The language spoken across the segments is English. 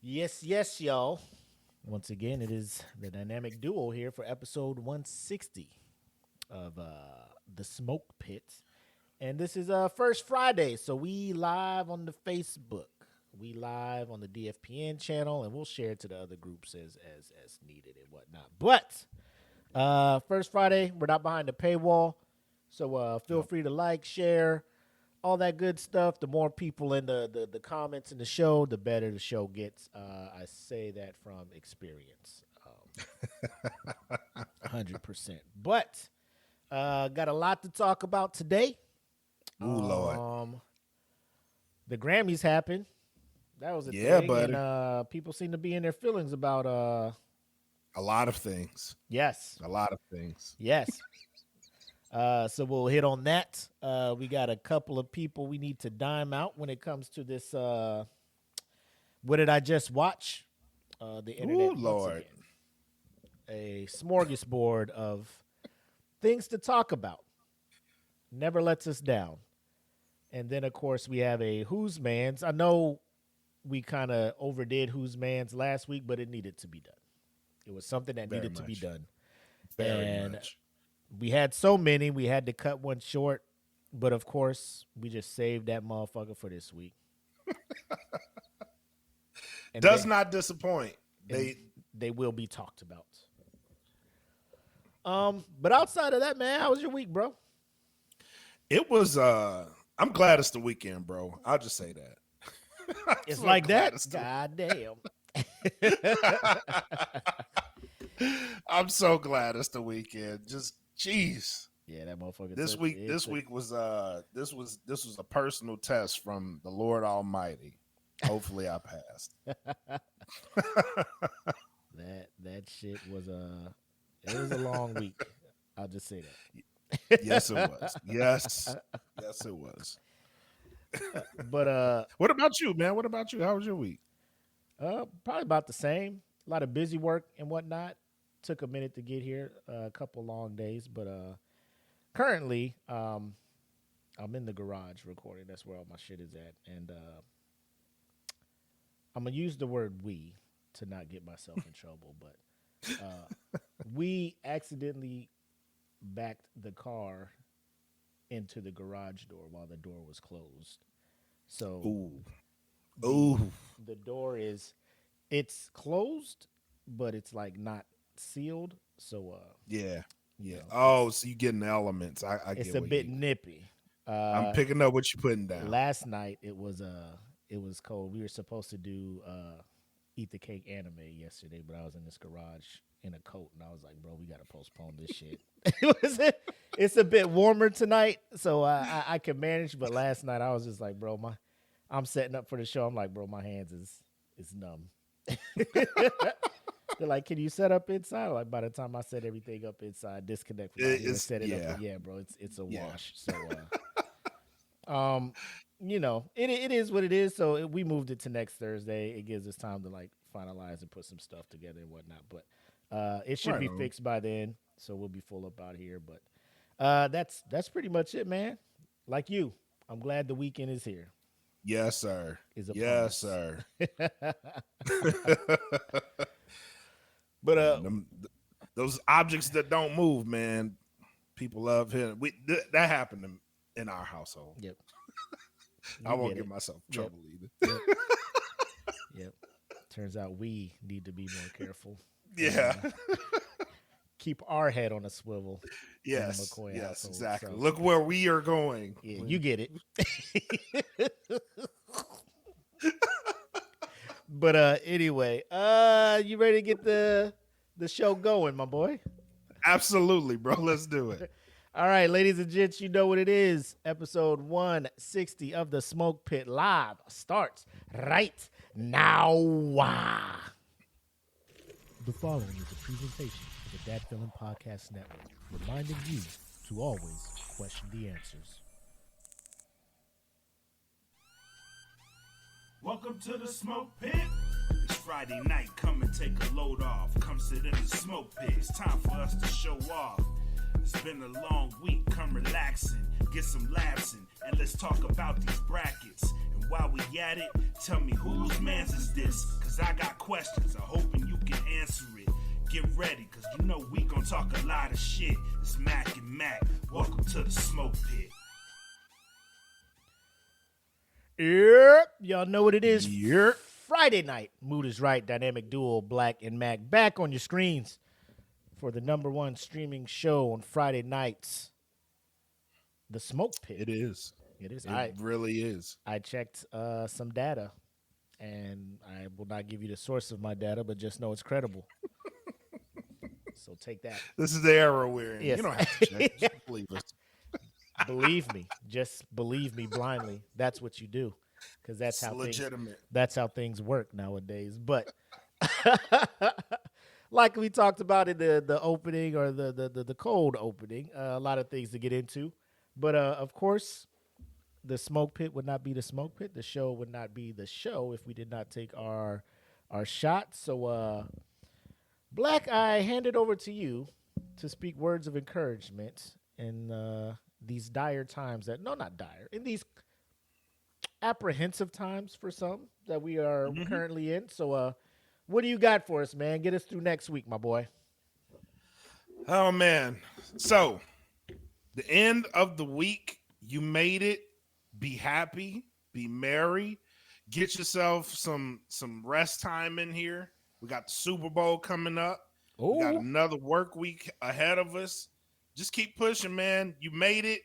Yes, y'all. Once again, it is the dynamic duo here for episode 160 of the Smoke Pit. And this is first Friday, so we live on the Facebook. We live on the DFPN channel, and we'll share it to the other groups as needed and whatnot. But first Friday, we're not behind the paywall, so feel free to like, share, all that good stuff. The more people in the comments in the show, the better the show gets. I say that from experience, 100%. But got a lot to talk about today. Ooh, Lord. The Grammys happened. That was a thing, buddy. And people seem to be in their feelings about a lot of things. Yes. A lot of things. Yes. So we'll hit on that. We got a couple of people we need to dime out when it comes to this. What did I just watch? The internet. Ooh, Lord. A smorgasbord of things to talk about. Never lets us down. And then, of course, we have a Who's Mans. I know we kind of overdid Who's Mans last week, but it needed to be done. It was something that needed to be done. Very much. We had so many, we had to cut one short. But, of course, we just saved that motherfucker for this week. Does not disappoint. They will be talked about. But outside of that, man, how was your week, bro? It was, I'm glad it's the weekend, bro. I'll just say that. It's like that? God damn. I'm so glad it's the weekend. Just, jeez. Yeah, that motherfucker. This week was a personal test from the Lord Almighty. Hopefully I passed. That shit was it was a long week. I'll just say that. Yes, it was. Yes, it was. But what about you, man? What about you? How was your week? Probably about the same. A lot of busy work and whatnot. Took a minute to get here. A couple long days, but currently, I'm in the garage recording. That's where all my shit is at, and I'm gonna use the word "we" to not get myself in trouble. But we accidentally backed the car into the garage door while the door was closed. So, the door it's closed, but it's like not sealed. So, yeah. Oh, so you getting the elements? I it's get a bit nippy. I'm picking up what you're putting down. Last night it was cold. We were supposed to do Eat the Cake anime yesterday, but I was in this garage in a coat, and I was like, bro, we got to postpone this shit. It's a bit warmer tonight, so I can manage, but last night I was just like, bro, I'm setting up for the show. I'm like, bro, my hands is numb. They're like, can you set up inside? Like, by the time I set everything up inside, disconnect from here and set it up. Yeah, bro, it's a wash. So, it is what it is. So we moved it to next Thursday. It gives us time to like finalize and put some stuff together and whatnot. But it should be fixed by then. So we'll be full up out here. But that's pretty much it, man. Like you, I'm glad the weekend is here. Yes, sir. Yes, sir. But those objects that don't move, man, people love him. That happened in our household. Yep. I won't get myself in trouble either. Yep. Turns out we need to be more careful. Yeah. Keep our head on a swivel. Yes, household, exactly. So. Look where we are going. Yeah, you get it. But anyway, you ready to get the show going, my boy? Absolutely, bro. Let's do it. All right, ladies and gents, you know what it is. Episode 160 of the Smoke Pit Live starts right now. The following is a presentation of the Dat Feeling Podcast Network, reminding you to always question the answers. Welcome to the Smoke Pit. It's Friday night, come and take a load off. Come sit in the smoke pit, it's time for us to show off. It's been a long week, come relaxing, get some laughs in, and let's talk about these brackets. And But while we at it, tell me whose man's is this? Cause I got questions, I'm hoping you can answer it. Get ready, cause you know we gon' talk a lot of shit. It's Mac and Mac, welcome to the Smoke Pit. Yep, y'all know what it is. Yep. Friday night, Mood is Right, dynamic duo, Black and Mac, back on your screens for the #1 streaming show on Friday nights, The Smoke Pit. It is. It is. It really is. I checked some data, and I will not give you the source of my data, but just know it's credible. So take that. This is the era we're in. Yes. You don't have to check. Just believe us. Believe me. Just believe me blindly. That's what you do, because that's It's how legitimate. that's how things work nowadays. But like we talked about in the opening or the cold opening, a lot of things to get into. But of course, the Smoke Pit would not be the Smoke Pit. The show would not be the show if we did not take our shot. So, Black, I hand it over to you to speak words of encouragement in these dire times not dire, in these apprehensive times for some that we are currently in. So, what do you got for us, man? Get us through next week, my boy. Oh, man. So, the end of the week, you made it. Be happy. Be merry. Get yourself some rest time in here. We got the Super Bowl coming up. We got another work week ahead of us. Just keep pushing, man. You made it.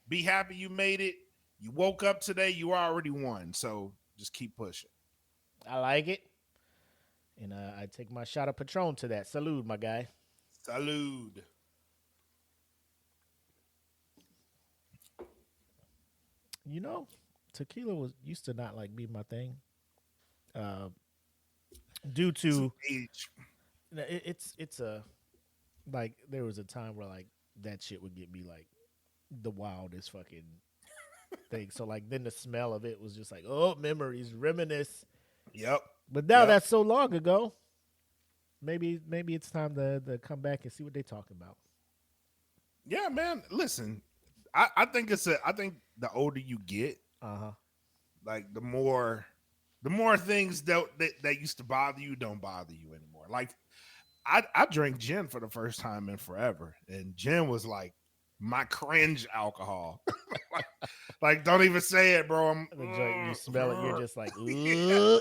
Be happy you made it. You woke up today. You already won. So just keep pushing. I like it. And I take my shot of Patron to that. Salute, my guy. Salud. You know, tequila used to not like be my thing. Due to Age. it's a like there was a time where like that shit would get me like the wildest fucking thing. So like then the smell of it was just like, oh, memories, reminisce. Yep. But now that's so long ago. Maybe it's time to come back and see what they're talking about. Yeah, man. Listen, I think the older you get, like the more things that used to bother you don't bother you anymore. Like I drank gin for the first time in forever, and gin was like my cringe alcohol. like don't even say it, bro. You smell it, you're just like, Yeah.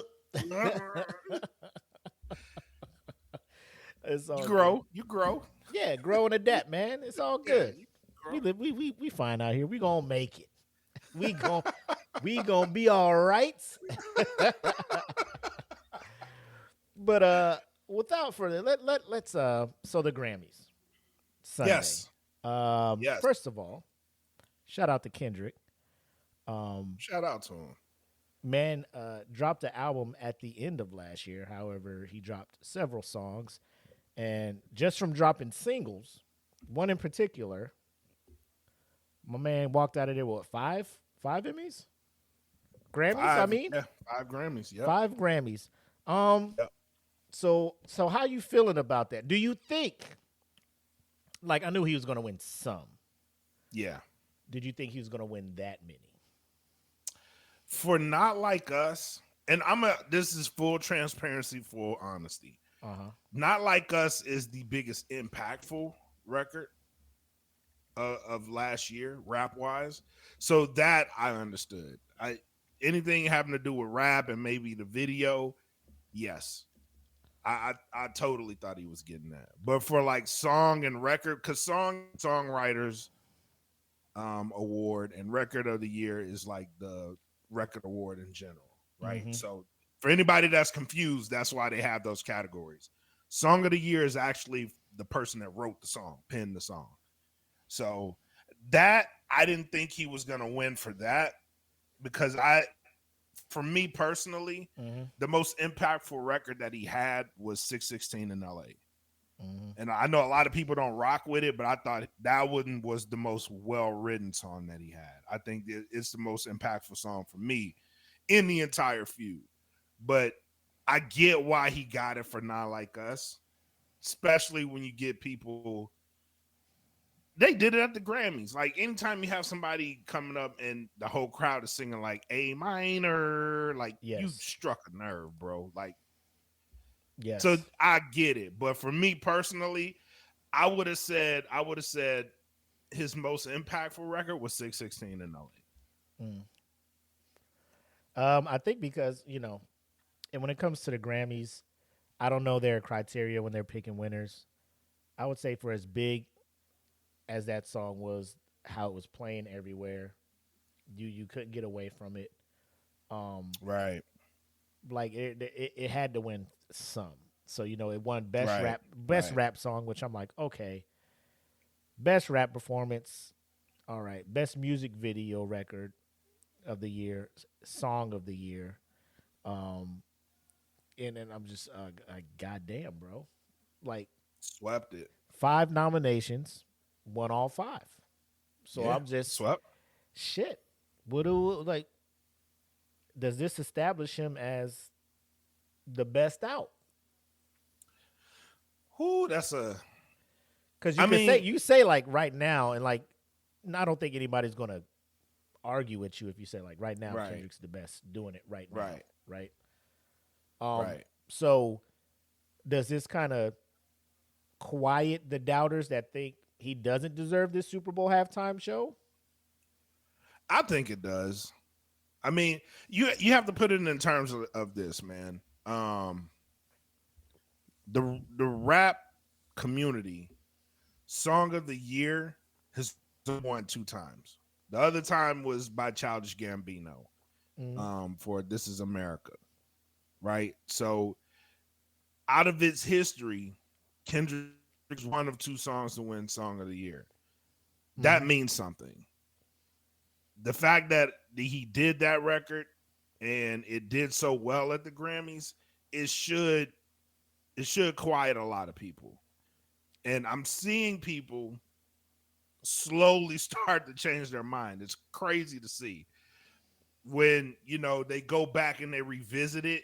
It's all You grow. Yeah, grow and adapt, man. It's all good. Yeah, We fine out here. We gonna make it. We gonna be all right. But without further, let's so the Grammys Sunday. Yes. Yes. First of all, shout out to Kendrick. Shout out to him. Man, dropped the album at the end of last year. However, he dropped several songs, and just from dropping singles, one in particular, my man walked out of there with five Emmys, Grammys. I mean, 5 Grammys. Yeah, 5 Grammys. Yep. So how you feeling about that? Do you think? Like, I knew he was going to win some. Yeah. Did you think he was going to win that many? For Not Like Us, and this is full transparency, full honesty. Not Like Us is the biggest impactful record of last year, rap wise. So that I understood. Anything having to do with rap and maybe the video, yes. I totally thought he was getting that. But for like song and record, because songwriters award and record of the year is like the record award in general, right? So for anybody that's confused, that's why they have those categories. Song of the year is actually the person that wrote the song, penned the song. So that I didn't think he was gonna win for that, because for me personally, the most impactful record that he had was 616 in LA. And I know a lot of people don't rock with it, but I thought that one was the most well-written song that he had. I think it's the most impactful song for me in the entire feud. But I get why he got it for Not Like Us, especially when you get people they did it at the Grammys. Like anytime you have somebody coming up and the whole crowd is singing like A minor, like you Yes. struck a nerve, bro. Like, Yes. so I get it. But for me personally, I would have said his most impactful record was 616 in LA. I think because, and when it comes to the Grammys, I don't know their criteria when they're picking winners. I would say for as big as that song was, how it was playing everywhere, you couldn't get away from it. Right. Like it had to win some. So it won best Right. rap song, which I'm like, okay. Best rap performance, all right. Best music video record of the year, song of the year, and then I'm just goddamn, bro, like Swept it. 5 nominations, won all 5. So Yeah, I'm just swept. shit. Does this establish him as the best out? Who? That's a. Because you say like right now, and like I don't think anybody's gonna argue with you if you say like right now Right. Kendrick's the best doing it right now, Right. right? Right. So does this kind of quiet the doubters that think he doesn't deserve this Super Bowl halftime show? I think it does. I mean, you have to put it in terms of this, man. The rap community song of the year has won 2 times. The other time was by Childish Gambino for This Is America, right? So out of its history, Kendrick's one of 2 songs to win song of the year. That means something. The fact that he did that record and it did so well at the Grammys, it should quiet a lot of people. And I'm seeing people slowly start to change their mind. It's crazy to see when, they go back and they revisit it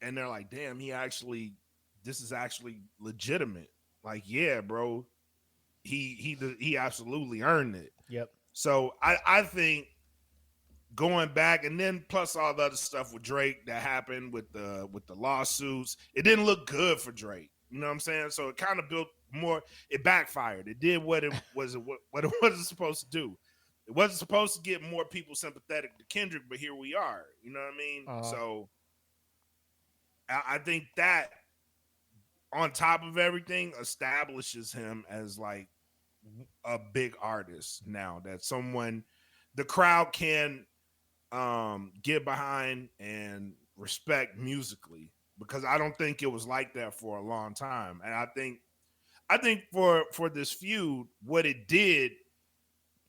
and they're like, damn, this is actually legitimate. Like, yeah, bro, he absolutely earned it. Yep. So I think going back, and then plus all the other stuff with Drake that happened with the lawsuits, it didn't look good for Drake. You know what I'm saying? So it kind of built more. It backfired. It did what it was what it wasn't supposed to do. It wasn't supposed to get more people sympathetic to Kendrick, but here we are. You know what I mean? So I think that on top of everything establishes him as like a big artist now, that someone the crowd can get behind and respect musically, because I don't think it was like that for a long time. And I think for this feud, what it did,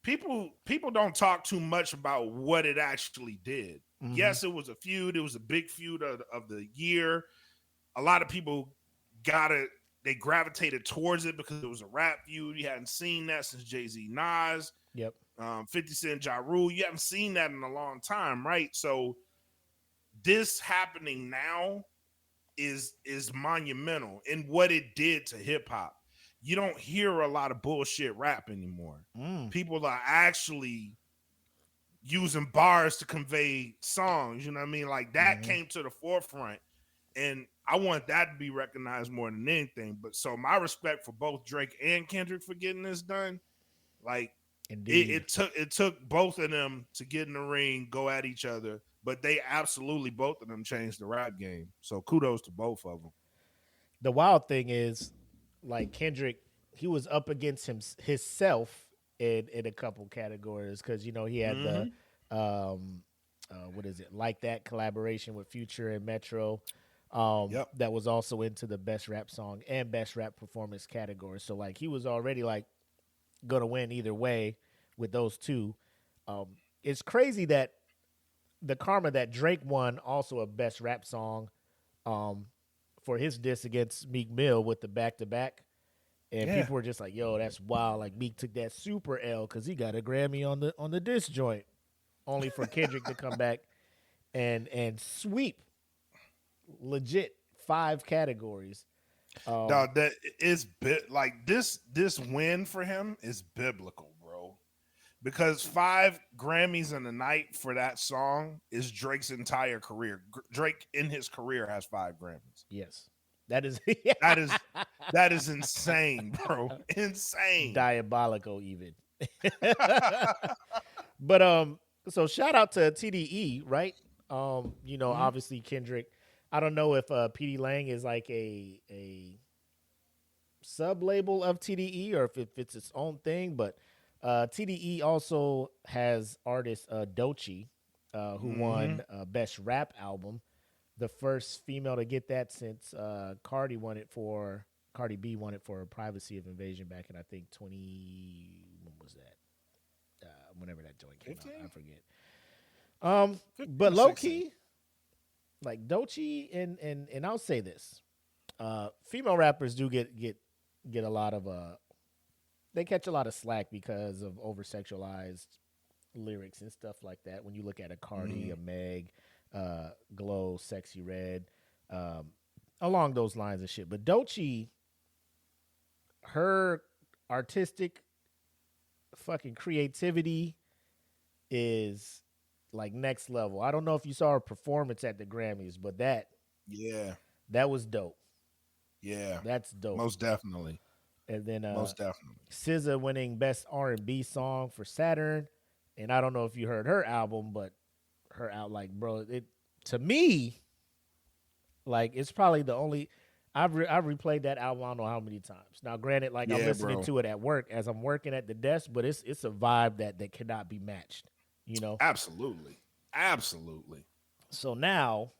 people don't talk too much about what it actually did. Yes, it was a feud. It was a big feud of the year. A lot of people they gravitated towards it because it was a rap feud. You hadn't seen that since Jay-Z Nas. Yep. 50 Cent Ja Rule. You haven't seen that in a long time, right? So this happening now is monumental in what it did to hip hop. You don't hear a lot of bullshit rap anymore. People are actually using bars to convey songs. You know what I mean? Like that came to the forefront, and I want that to be recognized more than anything. But so my respect for both Drake and Kendrick for getting this done. Like it took both of them to get in the ring, go at each other, but they absolutely both of them changed the rap game. So kudos to both of them. The wild thing is, like Kendrick, he was up against himself in a couple categories because he had the what is it, Like That collaboration with Future and Metro. That was also into the best rap song and best rap performance category. So like he was already like gonna win either way with those 2. It's crazy that the karma that Drake won also a best rap song for his diss against Meek Mill with the back-to-back. And people were just like, yo, that's wild. Like Meek took that super L because he got a Grammy on the diss joint, only for Kendrick to come back and sweep legit 5 categories. Dog, that is like this win for him is biblical, bro. Because 5 Grammys in a night for that song is Drake's entire career. Drake in his career has 5 Grammys. Yes, that is that is insane, bro. Insane. diabolical, even. But so shout out to TDE, right? Obviously Kendrick. I don't know if PD Lang is like a sub label of TDE or if it's its own thing, but TDE also has artist Doechii, who won Best Rap Album, the first female to get that since Cardi B won it for Privacy of Invasion back in I think 20. When was that? Whenever that joint came 15? out, I forget. But low key, like Doechii and I'll say this, female rappers do get a lot of they catch a lot of slack because of over sexualized lyrics and stuff like that. When you look at a Cardi, a Meg, Glow, Sexy Red, along those lines of shit. But Doechii, her artistic fucking creativity is like next level. I don't know if you saw her performance at the Grammys, but that was dope. Yeah, that's dope. Most definitely. And then most definitely, SZA winning Best R&B Song for Saturn. And I don't know if you heard her album, but her out like, bro, it to me, like it's probably the only I've replayed that album I don't know how many times. Now, granted, like I'm listening to it at work as I'm working at the desk, but it's a vibe that cannot be matched. You know, absolutely. So now,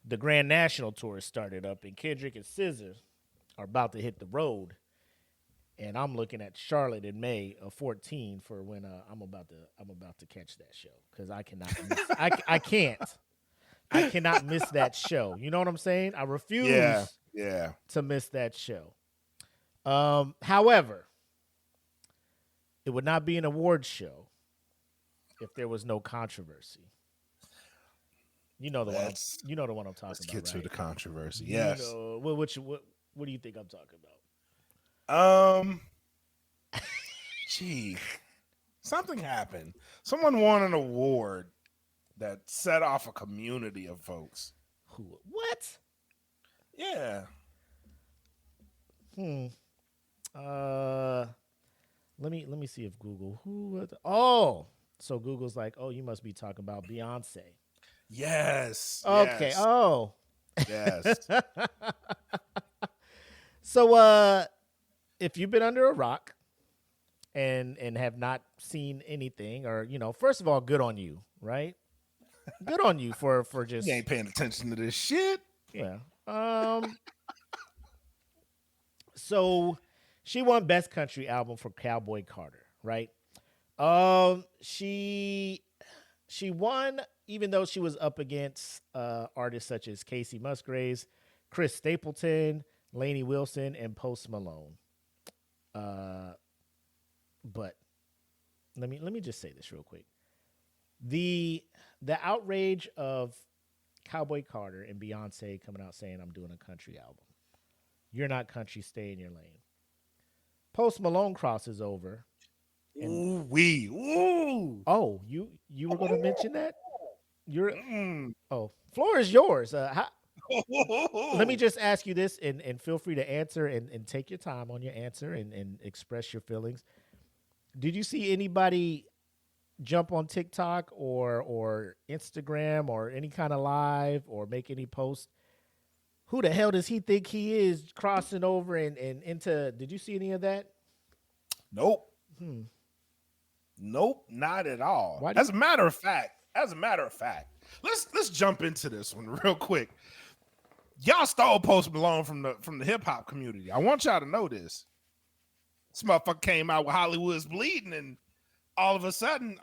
the Grand National Tour started up, and Kendrick and SZA are about to hit the road. And I'm looking at Charlotte in May of 14 for when I'm about to catch that show because I cannot miss, I cannot miss that show. You know what I'm saying? I refuse to miss that show. However, it would not be an awards show if there was no controversy. You know the one. You know the one I'm talking about. Let's get to the controversy. You Yes. know, what do you think I'm talking about? Gee, something happened. Someone won an award that set off a community of folks. Who? What? Yeah. Let me see if Google so Google's like, oh, you must be talking about Beyonce. Yes. Okay. Yes. Oh. Yes. So if you've been under a rock and have not seen anything, or first of all, good on you, right? Good on you for just you ain't paying attention to this shit. Yeah. So she won Best Country Album for Cowboy Carter, right? She won even though she was up against artists such as Casey Musgraves, Chris Stapleton, Lainey Wilson, and Post Malone. But let me just say this real quick. The outrage of Cowboy Carter and Beyonce coming out saying I'm doing a country album. You're not country, stay in your lane. Post Malone crosses over. Oh, you were going to mention that? Floor is yours. Let me just ask you this and feel free to answer and take your time on your answer and express your feelings. Did you see anybody jump on TikTok or Instagram or any kind of live or make any post? Who the hell does he think he is crossing over and into? Did you see any of that? Nope. Nope, not at all. As a matter of fact, let's jump into this one real quick. Y'all stole Post Malone from the hip hop community. I want y'all to know this. This motherfucker came out with Hollywood's Bleeding, and all of a sudden,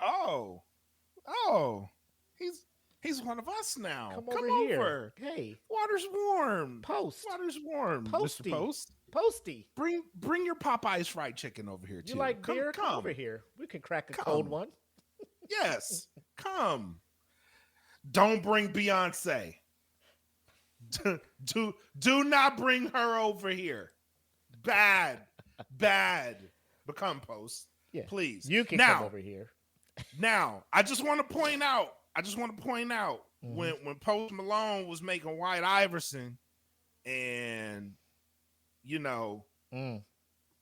he's one of us now. Come over here. Hey, water's warm. Water's warm. Posty. Mr. Posty. Bring your Popeye's fried chicken over here too. You like beer? Come over here. We can crack a cold one. Yes, come. Don't bring Beyonce. Do not bring her over here. Bad. Become post. Yeah. Please. You can now, come over here. Now, I just want to point out when Post Malone was making White Iverson and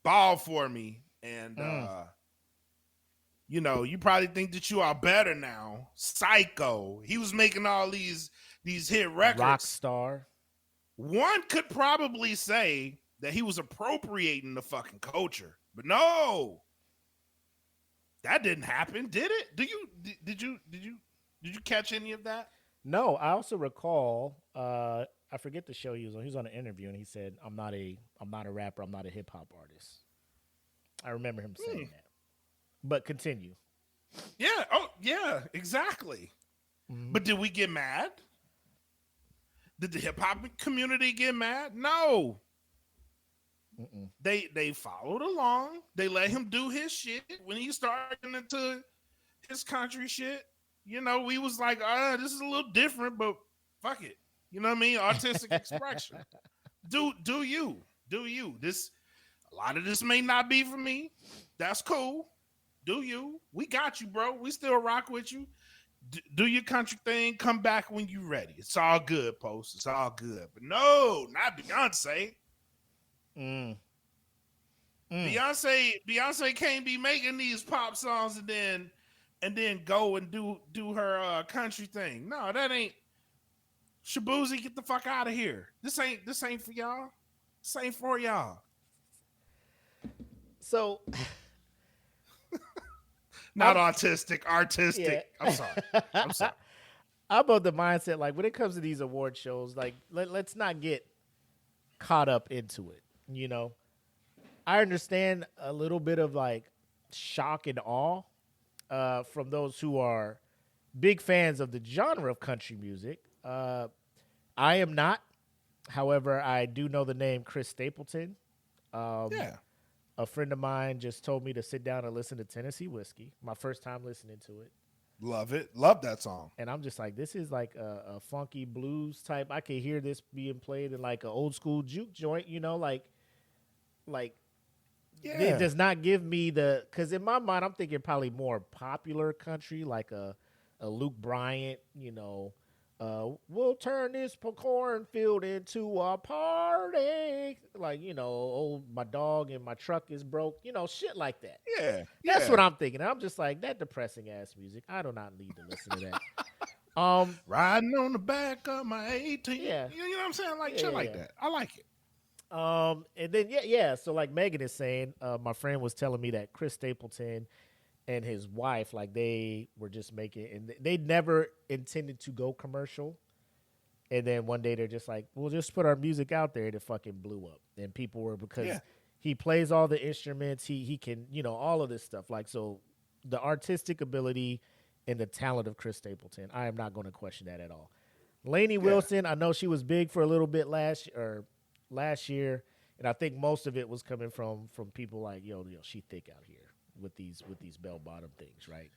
Ball for Me and you probably think that you are better now. Psycho. He was making all these hit records. Rockstar. One could probably say that he was appropriating the fucking culture, but no, that didn't happen, did it? Did you catch any of that? No, I also recall. I forget the show he was on. He was on an interview and he said, "I'm not a rapper. I'm not a hip hop artist." I remember him saying that. But continue. Yeah. Oh, yeah. Exactly. Mm-hmm. But did we get mad? Did the hip hop community get mad? No. Mm-mm. They followed along. They let him do his shit. When he started into his country shit, we was like, this is a little different, but fuck it. You know what I mean? Artistic expression. Do you? This, a lot of this may not be for me. That's cool. Do you? We got you, bro. We still rock with you. Do your country thing. Come back when you ready. It's all good, Post. It's all good. But no, not Beyonce. Beyonce can't be making these pop songs and then go and do her country thing. No, that ain't. Shabuzi, get the fuck out of here. This ain't for y'all. This ain't for y'all. So not artistic. Yeah. I'm sorry. I'm of the mindset, like, when it comes to these award shows, like, let's not get caught up into it. I understand a little bit of like shock and awe from those who are big fans of the genre of country music. I am not. However, I do know the name Chris Stapleton. Yeah. A friend of mine just told me to sit down and listen to Tennessee Whiskey. My first time listening to it. Love it. Love that song. And I'm just like, this is like a funky blues type. I could hear this being played in like an old school juke joint, like yeah. It does not give me because in my mind, I'm thinking probably more popular country, like a Luke Bryant, we'll turn this cornfield into a party. Like, oh, my dog and my truck is broke, shit like that. Yeah. That's what I'm thinking. I'm just like, that depressing ass music. I do not need to listen to that. Riding on the back of my 18. Yeah. You know what I'm saying? Like, shit like that. I like it. And then, yeah. So like Megan is saying, my friend was telling me that Chris Stapleton and his wife, like, they were just making, and they never intended to go commercial. And then one day they're just like, we'll just put our music out there, and it fucking blew up. And people were, because he plays all the instruments, he can, all of this stuff. Like, so the artistic ability and the talent of Chris Stapleton, I am not going to question that at all. Lainey Wilson, I know she was big for a little bit last year, and I think most of it was coming from people like, yo, she thick out here with these bell bottom things, right?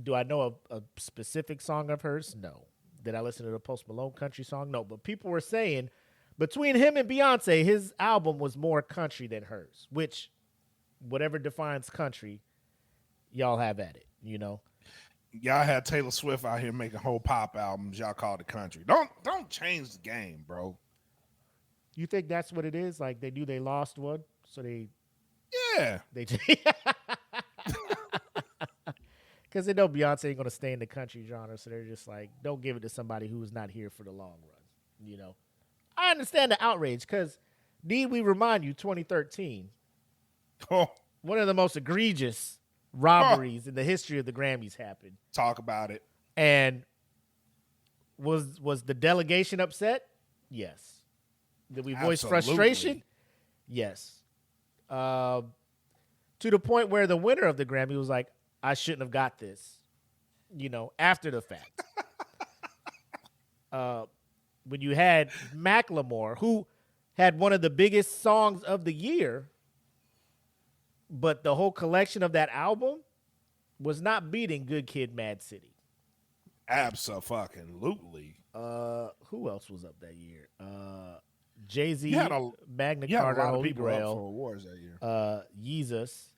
Do I know a specific song of hers? No. Did I listen to the Post Malone country song? No. But people were saying between him and Beyonce, his album was more country than hers, which, whatever defines country, y'all have at it, Y'all had Taylor Swift out here making whole pop albums. Y'all called it country. Don't change the game, bro. You think that's what it is? Like, they knew they lost one, so they because they know Beyonce ain't gonna stay in the country genre, so they're just like, don't give it to somebody who's not here for the long run. I understand the outrage, because need we remind you, 2013, one of the most egregious robberies in the history of the Grammys happened. Talk about it. And was the delegation upset? Yes. Did we voice frustration? Yes. To the point where the winner of the Grammy was like, I shouldn't have got this, after the fact. When you had Macklemore, who had one of the biggest songs of the year, but the whole collection of that album was not beating Good Kid, Mad City. Abso-fucking-lutely. Who else was up that year? Jay-Z, You had a Magna You had a Carta, lot of Holy people up Grail, for awards that year. Yeezus,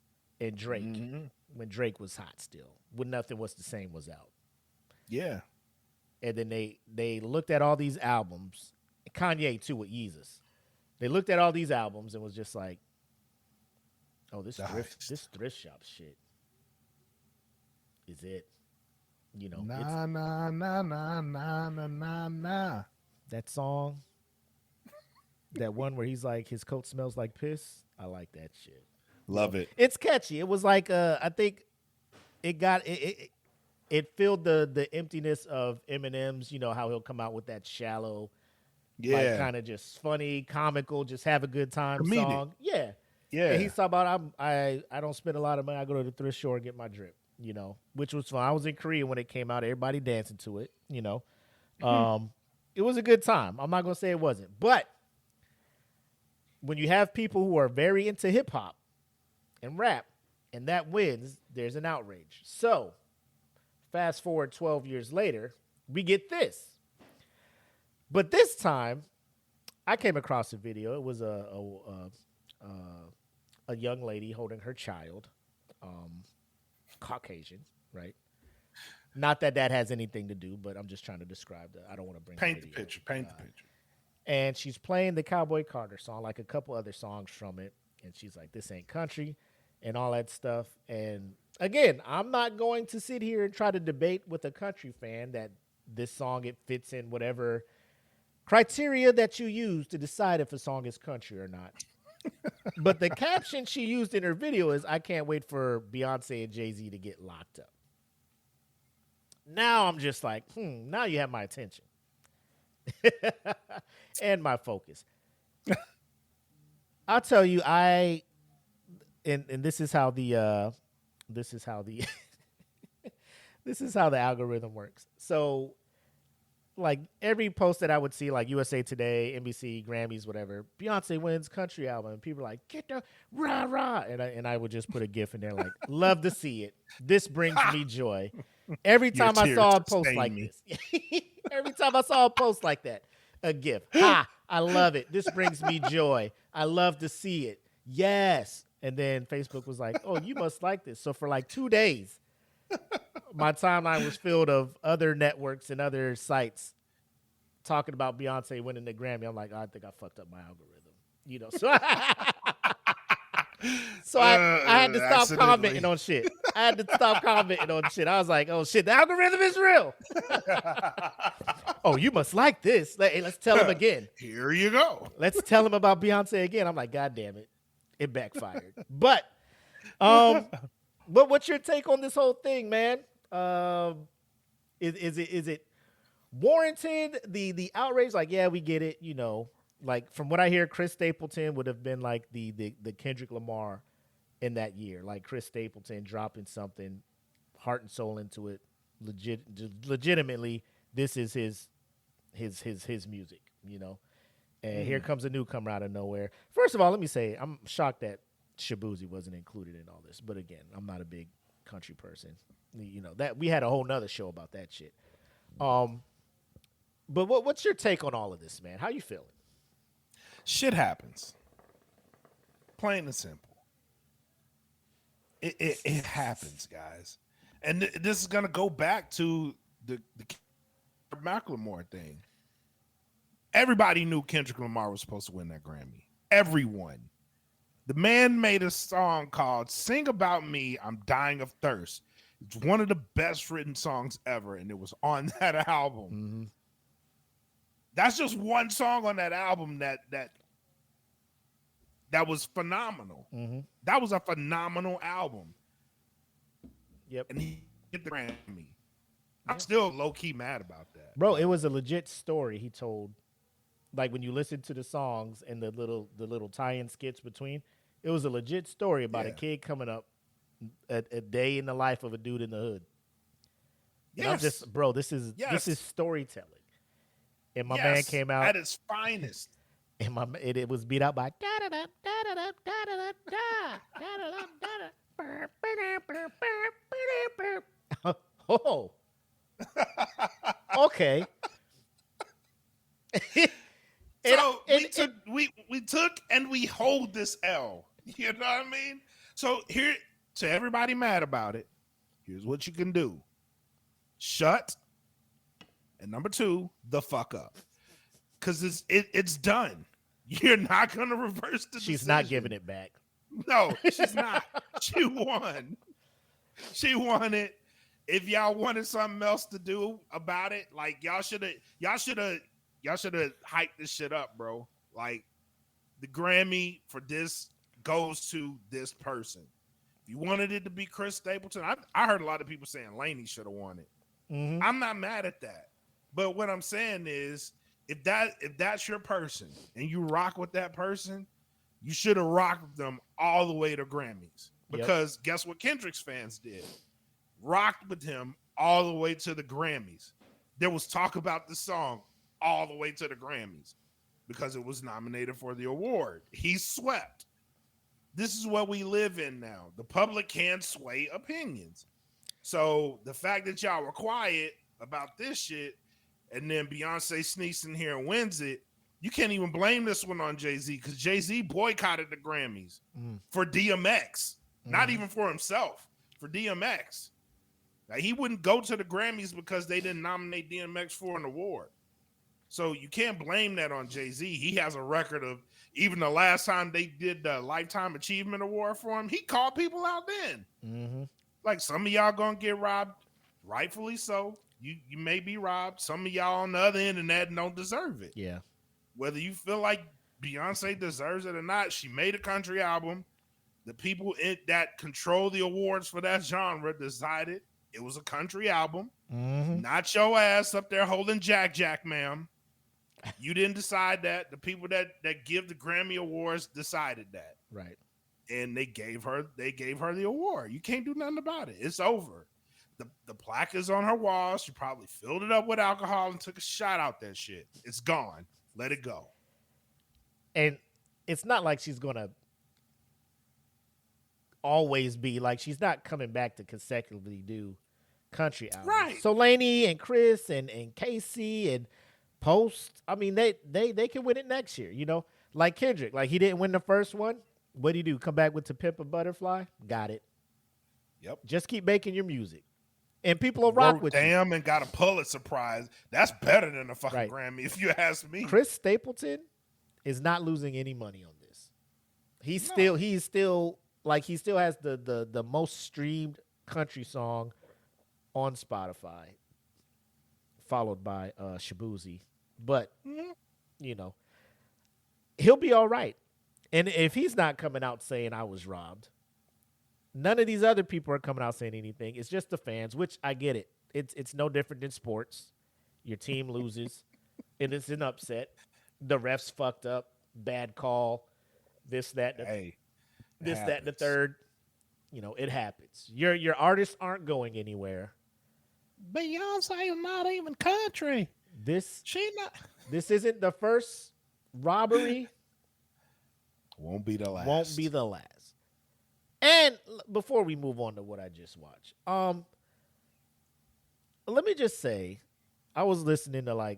and Drake. Mm-hmm. When Drake was hot still. When Nothing Was the Same was out. Yeah. And then they looked at all these albums. Kanye, too, with Yeezus. They looked at all these albums and was just like, oh, this thrift shop shit is it. You know, nah, nah, nah, nah, nah, nah, nah, nah. That song, that one where he's like, his coat smells like piss. I like that shit. Love it. It's catchy. It was like, I think it got it filled the emptiness of Eminem's. You know how he'll come out with that shallow, like kind of just funny, comical, just have a good time Comedic. song. Yeah. And he's talking about I don't spend a lot of money. I go to the thrift store and get my drip. You know, which was fun. I was in Korea when it came out. Everybody dancing to it. You know, it was a good time. I'm not gonna say it wasn't, but when you have people who are very into hip hop and rap, and that wins, there's an outrage. So, fast forward 12 years later, we get this. But this time, I came across a video. It was a young lady holding her child. Caucasian, right? Not that has anything to do, but I'm just trying to describe that. I don't want to bring Paint the picture. And she's playing the Cowboy Carter song, like a couple other songs from it. And she's like, this ain't country and all that stuff. And again, I'm not going to sit here and try to debate with a country fan that this song, it fits in whatever criteria that you use to decide if a song is country or not. But the caption she used in her video is, I can't wait for Beyonce and Jay-Z to get locked up. Now I'm just like, now you have my attention. And my focus. I'll tell you, and this is how the this is how the algorithm works. So like every post that I would see, like USA Today, NBC, Grammys, whatever, Beyonce wins country album, and people are like, get the rah rah, and I would just put a GIF in there like, love to see it. This brings me joy. Every time I saw a post like this, every time I saw a post like that, a GIF. Ha! I love it. This brings me joy. I love to see it. Yes. And then Facebook was like, oh, you must like this. So for like 2 days, my timeline was filled of other networks and other sites talking about Beyonce winning the Grammy. I'm like, oh, I think I fucked up my algorithm. You know, so I had to stop commenting on shit. I was like, oh shit, the algorithm is real. Oh, you must like this. Hey, let's tell him again. Here you go. Let's tell him about Beyonce again. I'm like, God damn it. It backfired. But what's your take on this whole thing, man? Is it warranted? The outrage? Like, yeah, we get it, you know. Like, from what I hear, Chris Stapleton would have been like the Kendrick Lamar in that year. Like, Chris Stapleton dropping something, heart and soul into it. Legitimately, this is his music, you know. And here comes a newcomer out of nowhere. First of all, let me say, I'm shocked that Shabuzi wasn't included in all this. But again, I'm not a big country person. You know, that we had a whole nother show about that shit. But what's your take on all of this, man? How you feeling? Shit happens. Plain and simple. It happens, guys. And this is going to go back to the Macklemore thing. Everybody knew Kendrick Lamar was supposed to win that Grammy. Everyone. The man made a song called Sing About Me, I'm Dying of Thirst. It's one of the best written songs ever, and it was on that album. Mm-hmm. That's just one song on that album that was phenomenal. Mm-hmm. That was a phenomenal album. Yep. And he hit the Grammy. I'm still low-key mad about that. Bro, it was a legit story he told. Like, when you listen to the songs and the little tie-in skits between, it was a legit story about a kid coming up, a day in the life of a dude in the hood. And I'm just, bro, this is storytelling. And my man came out at his finest. And it was beat out by oh. Okay. So we took and we hold this L. You know what I mean? So here, to everybody mad about it, here's what you can do: shut, and number 2, the fuck up, because it's done. You're not gonna reverse the She's decision. not giving it back. No, she's not. She won. She won it. If y'all wanted something else to do about it, like y'all should have hyped this shit up, bro. Like the Grammy for this goes to this person. If you wanted it to be Chris Stapleton, I heard a lot of people saying Lainey should have won it. Mm-hmm. I'm not mad at that. But what I'm saying is, if that's your person and you rock with that person, you should have rocked them all the way to Grammys. Because guess what Kendrick's fans did? Rocked with him all the way to the Grammys. There was talk about the song all the way to the Grammys because it was nominated for the award. He swept. This is what we live in now. The public can sway opinions. So the fact that y'all were quiet about this shit and then Beyonce sneaks in here and wins it, you can't even blame this one on Jay-Z because Jay-Z boycotted the Grammys for DMX. Not even for himself, for DMX. Like, he wouldn't go to the Grammys because they didn't nominate DMX for an award. So you can't blame that on Jay-Z. He has a record of, even the last time they did the Lifetime Achievement Award for him, he called people out then. Mm-hmm. Like, some of y'all gonna get robbed, rightfully so. You may be robbed. Some of y'all on the other end of that don't deserve it. Yeah. Whether you feel like Beyonce deserves it or not, she made a country album. The people that control the awards for that genre decided it was a country album. Mm-hmm. Not your ass up there holding Jack, ma'am. You didn't decide that. The people that give the Grammy Awards decided that. Right. And they gave her the award. You can't do nothing about it. It's over. The plaque is on her wall. She probably filled it up with alcohol and took a shot out that shit. It's gone. Let it go. And it's not like she's going to always be like, she's not coming back to consecutively do country albums. Right. So Lainey and Chris and Casey and Post, I mean, they can win it next year, you know? Like Kendrick, like he didn't win the first one. What'd he do? Come back with To Pimp a Butterfly? Got it. Yep. Just keep making your music. And people will rock with you. Damn, and got a Pulitzer Prize. That's better than a fucking Grammy, if you ask me. Chris Stapleton is not losing any money on this. He still has the most streamed country song on Spotify, followed by Shabuzi. But you know, he'll be all right. And if he's not coming out saying I was robbed, none of these other people are coming out saying anything. It's just the fans, which I get it. It's no different than sports. Your team loses, and it's an upset. The refs fucked up, bad call, this, that, and the third. You know, it happens. Your artists aren't going anywhere. Beyonce is not even country. This isn't the first robbery. Won't be the last. And before we move on to what I just watched, let me just say, I was listening to my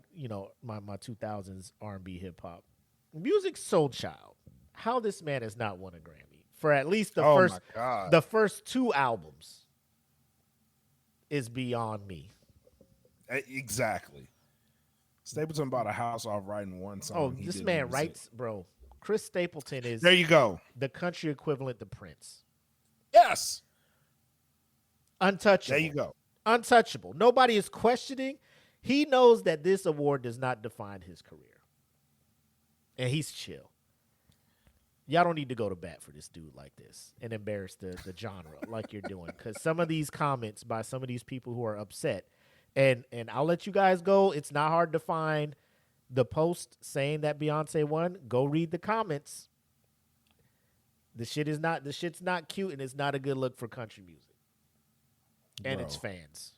2000s R&B hip hop. Music Soul Child. How this man has not won a Grammy for at least the first 2 albums is beyond me. Exactly. Stapleton bought a house off writing one song. Oh, this man writes, bro. Chris Stapleton is there. You go. The country equivalent to Prince. Yes. Untouchable. There you go. Untouchable. Nobody is questioning. He knows that this award does not define his career. And he's chill. Y'all don't need to go to bat for this dude like this and embarrass the genre like you're doing. Because some of these comments by some of these people who are upset, and I'll let you guys go. It's not hard to find the post saying that Beyonce won. Go read the comments. The shit's not cute, and it's not a good look for country music and its fans.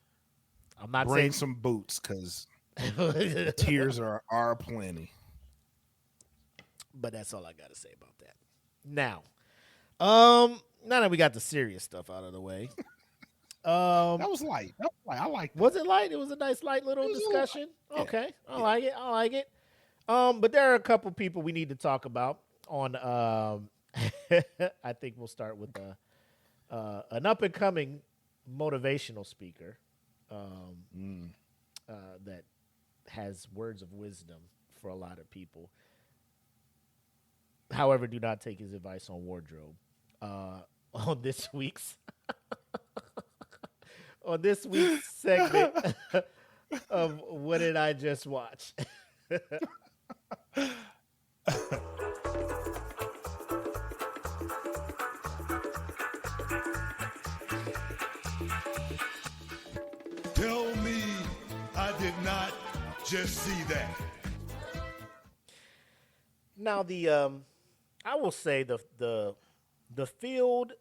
I'm not bring saying some boots because tears are plenty. But that's all I got to say about that. Now that we got the serious stuff out of the way, that was light. I like that. Was it light? It was a nice light little discussion. Okay, I like it. But there are a couple people we need to talk about on. I think we'll start with an up and coming motivational speaker that has words of wisdom for a lot of people. However, do not take his advice on wardrobe. On this week's segment of What Did I Just Watch? Tell me I did not just see that. Now I will say the field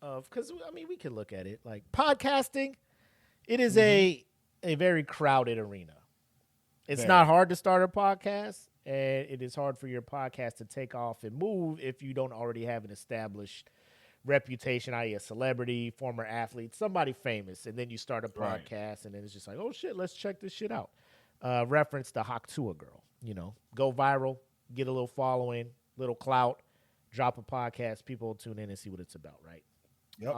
of, because I mean we can look at it like podcasting. It is a very crowded arena. It's not hard to start a podcast, and it is hard for your podcast to take off and move if you don't already have an established reputation, i.e. a celebrity, former athlete, somebody famous, and then you start a podcast, and then it's just like, oh shit, let's check this shit out. Reference the Haktua girl, go viral, get a little following, little clout, drop a podcast, people will tune in and see what it's about, right? Yep.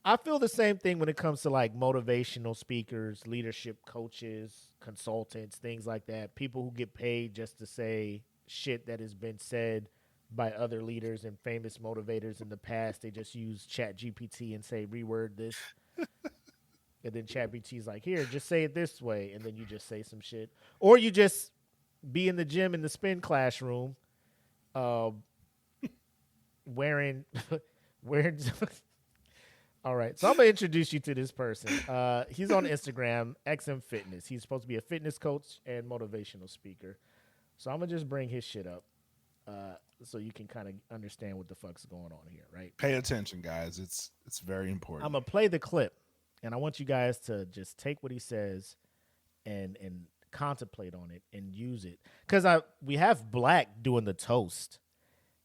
I feel the same thing when it comes to like motivational speakers, leadership coaches, consultants, things like that. People who get paid just to say shit that has been said by other leaders and famous motivators in the past. They just use ChatGPT and say, reword this. And then ChatGPT's like, here, just say it this way. And then you just say some shit. Or you just be in the gym in the spin classroom wearing All right, so I'm going to introduce you to this person. He's on Instagram, XM Fitness. He's supposed to be a fitness coach and motivational speaker. So I'm going to just bring his shit up so you can kind of understand what the fuck's going on here, right? Pay attention, guys. It's very important. I'm going to play the clip, and I want you guys to just take what he says and contemplate on it and use it. Because we have Black doing the toast.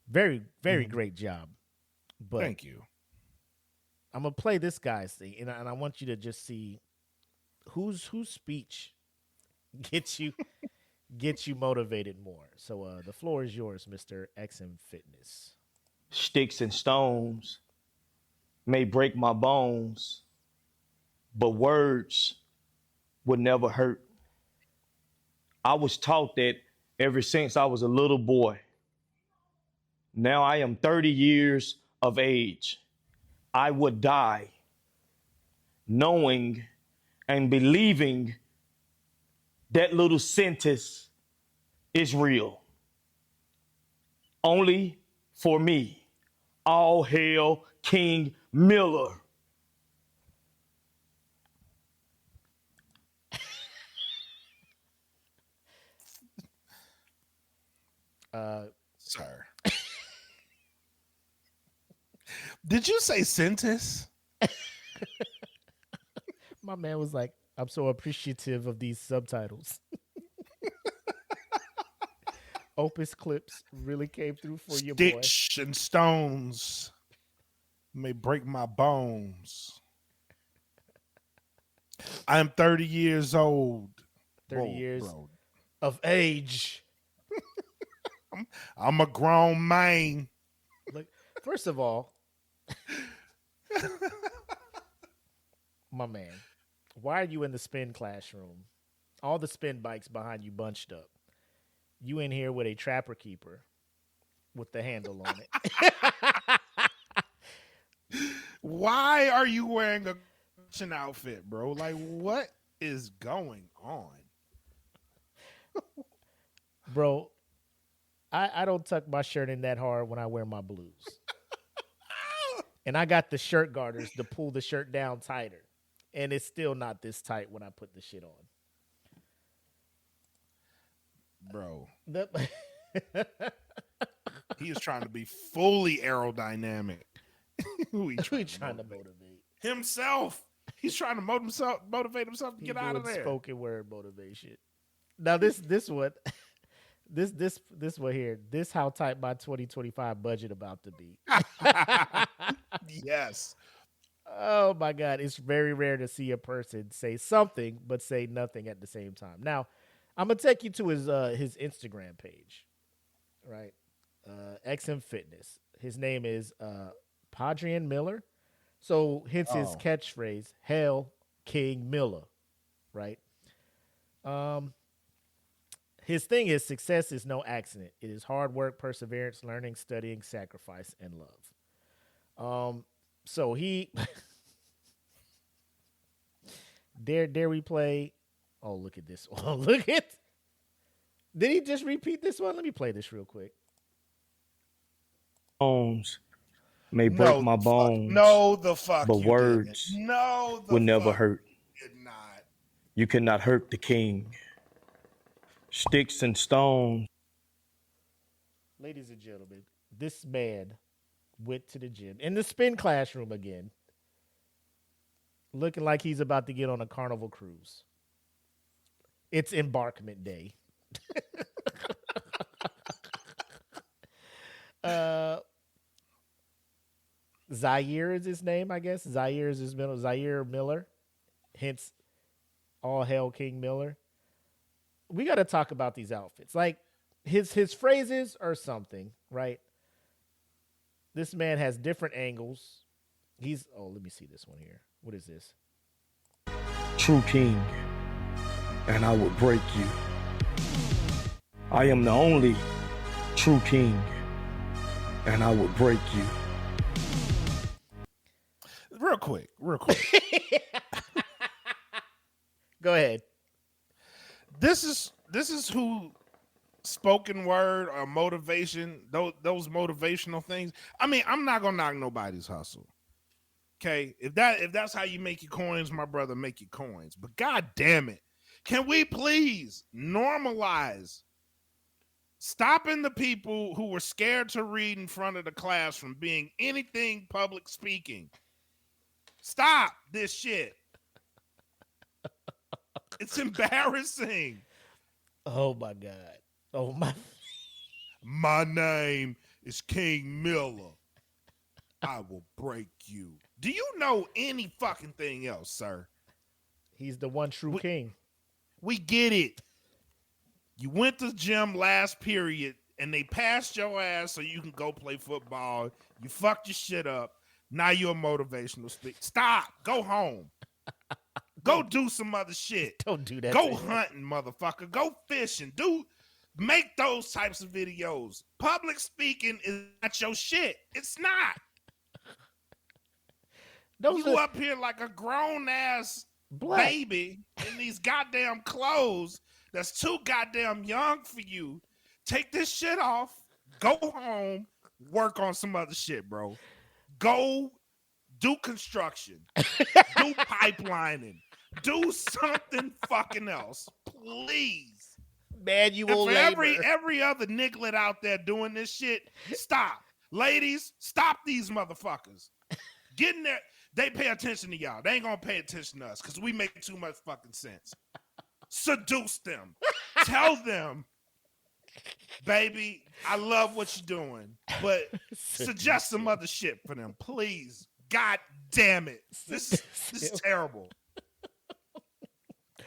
Very, very great job. But thank you. I'm going to play this guy's thing, and I want you to just see whose speech gets you motivated more. So the floor is yours, Mr. XM Fitness. Sticks and stones may break my bones, but words would never hurt. I was taught that ever since I was a little boy. Now I am 30 years of age. I would die knowing and believing that little sentence is real. Only for me. All hail King Miller. Sir. Did you say sentence? My man was like, I'm so appreciative of these subtitles. Opus Clips really came through for your boy. Sticks and stones may break my bones. I'm 30 years old. 30 years of age. I'm a grown man. Look, first of all, my man, why are you in the spin classroom? All the spin bikes behind you bunched up. You in here with a trapper keeper with the handle on it. Why are you wearing a Christian outfit, bro? Like, what is going on? Bro, I don't tuck my shirt in that hard when I wear my blues. And I got the shirt garters to pull the shirt down tighter. And it's still not this tight when I put the shit on. Bro. He is trying to be fully aerodynamic. Who he trying to motivate? Himself. He's trying to motivate himself to get out of there. Spoken word motivation. Now this one here. This how tight my 2025 budget about to be. Yes. Oh my God. It's very rare to see a person say something but say nothing at the same time. Now, I'm gonna take you to his Instagram page, right? XM Fitness. His name is Padrian Miller. So hence his Oh. catchphrase, Hail King Miller, right? Um his thing is success is no accident. It is hard work, perseverance, learning, studying, sacrifice, and love. So he dare we play. Oh, look at this one. Look at. Did he just repeat this one? Let me play this real quick. Bones may break my bones, No, the fuck but you words didn't. No, the will never fuck hurt. you did not. You cannot hurt the king. Sticks and stones. Ladies and gentlemen, this man went to the gym in the spin classroom again, looking like he's about to get on a carnival cruise. It's embarkment day. Zaire is his name, I guess. Zaire is his middle. Zaire Miller. Hence, all hail King Miller. We got to talk about these outfits. Like his phrases are something, right? This man has different angles. Let me see this one here. What is this? True king, and I will break you. I am the only true king, and I will break you. Real quick. Go ahead. This is who spoken word or motivation, those motivational things. I mean, I'm not gonna knock nobody's hustle. Okay, if that's how you make your coins, my brother, make your coins. But god damn it, can we please normalize stopping the people who were scared to read in front of the class from being anything public speaking? Stop this shit. It's embarrassing. Oh my God. Oh my. My name is King Miller. I will break you. Do you know any fucking thing else, sir? He's the one true king. We get it. You went to gym last period and they passed your ass so you can go play football. You fucked your shit up. Now you're a motivational speaker. Stop. Go home. Go do some other shit. Don't do that. Go hunting, motherfucker. Go fishing. Make those types of videos. Public speaking is not your shit. It's not. You up here like a grown ass baby in these goddamn clothes that's too goddamn young for you. Take this shit off. Go home. Work on some other shit, bro. Go do construction. Do pipelining. Do something fucking else, please. Manual and for labor. every other niglet out there doing this shit, stop. Ladies, stop these motherfuckers. Get in there. They pay attention to y'all. They ain't gonna pay attention to us because we make too much fucking sense. Seduce them. Tell them, baby, I love what you're doing, but suggest some other shit for them, please. God damn it. This is terrible.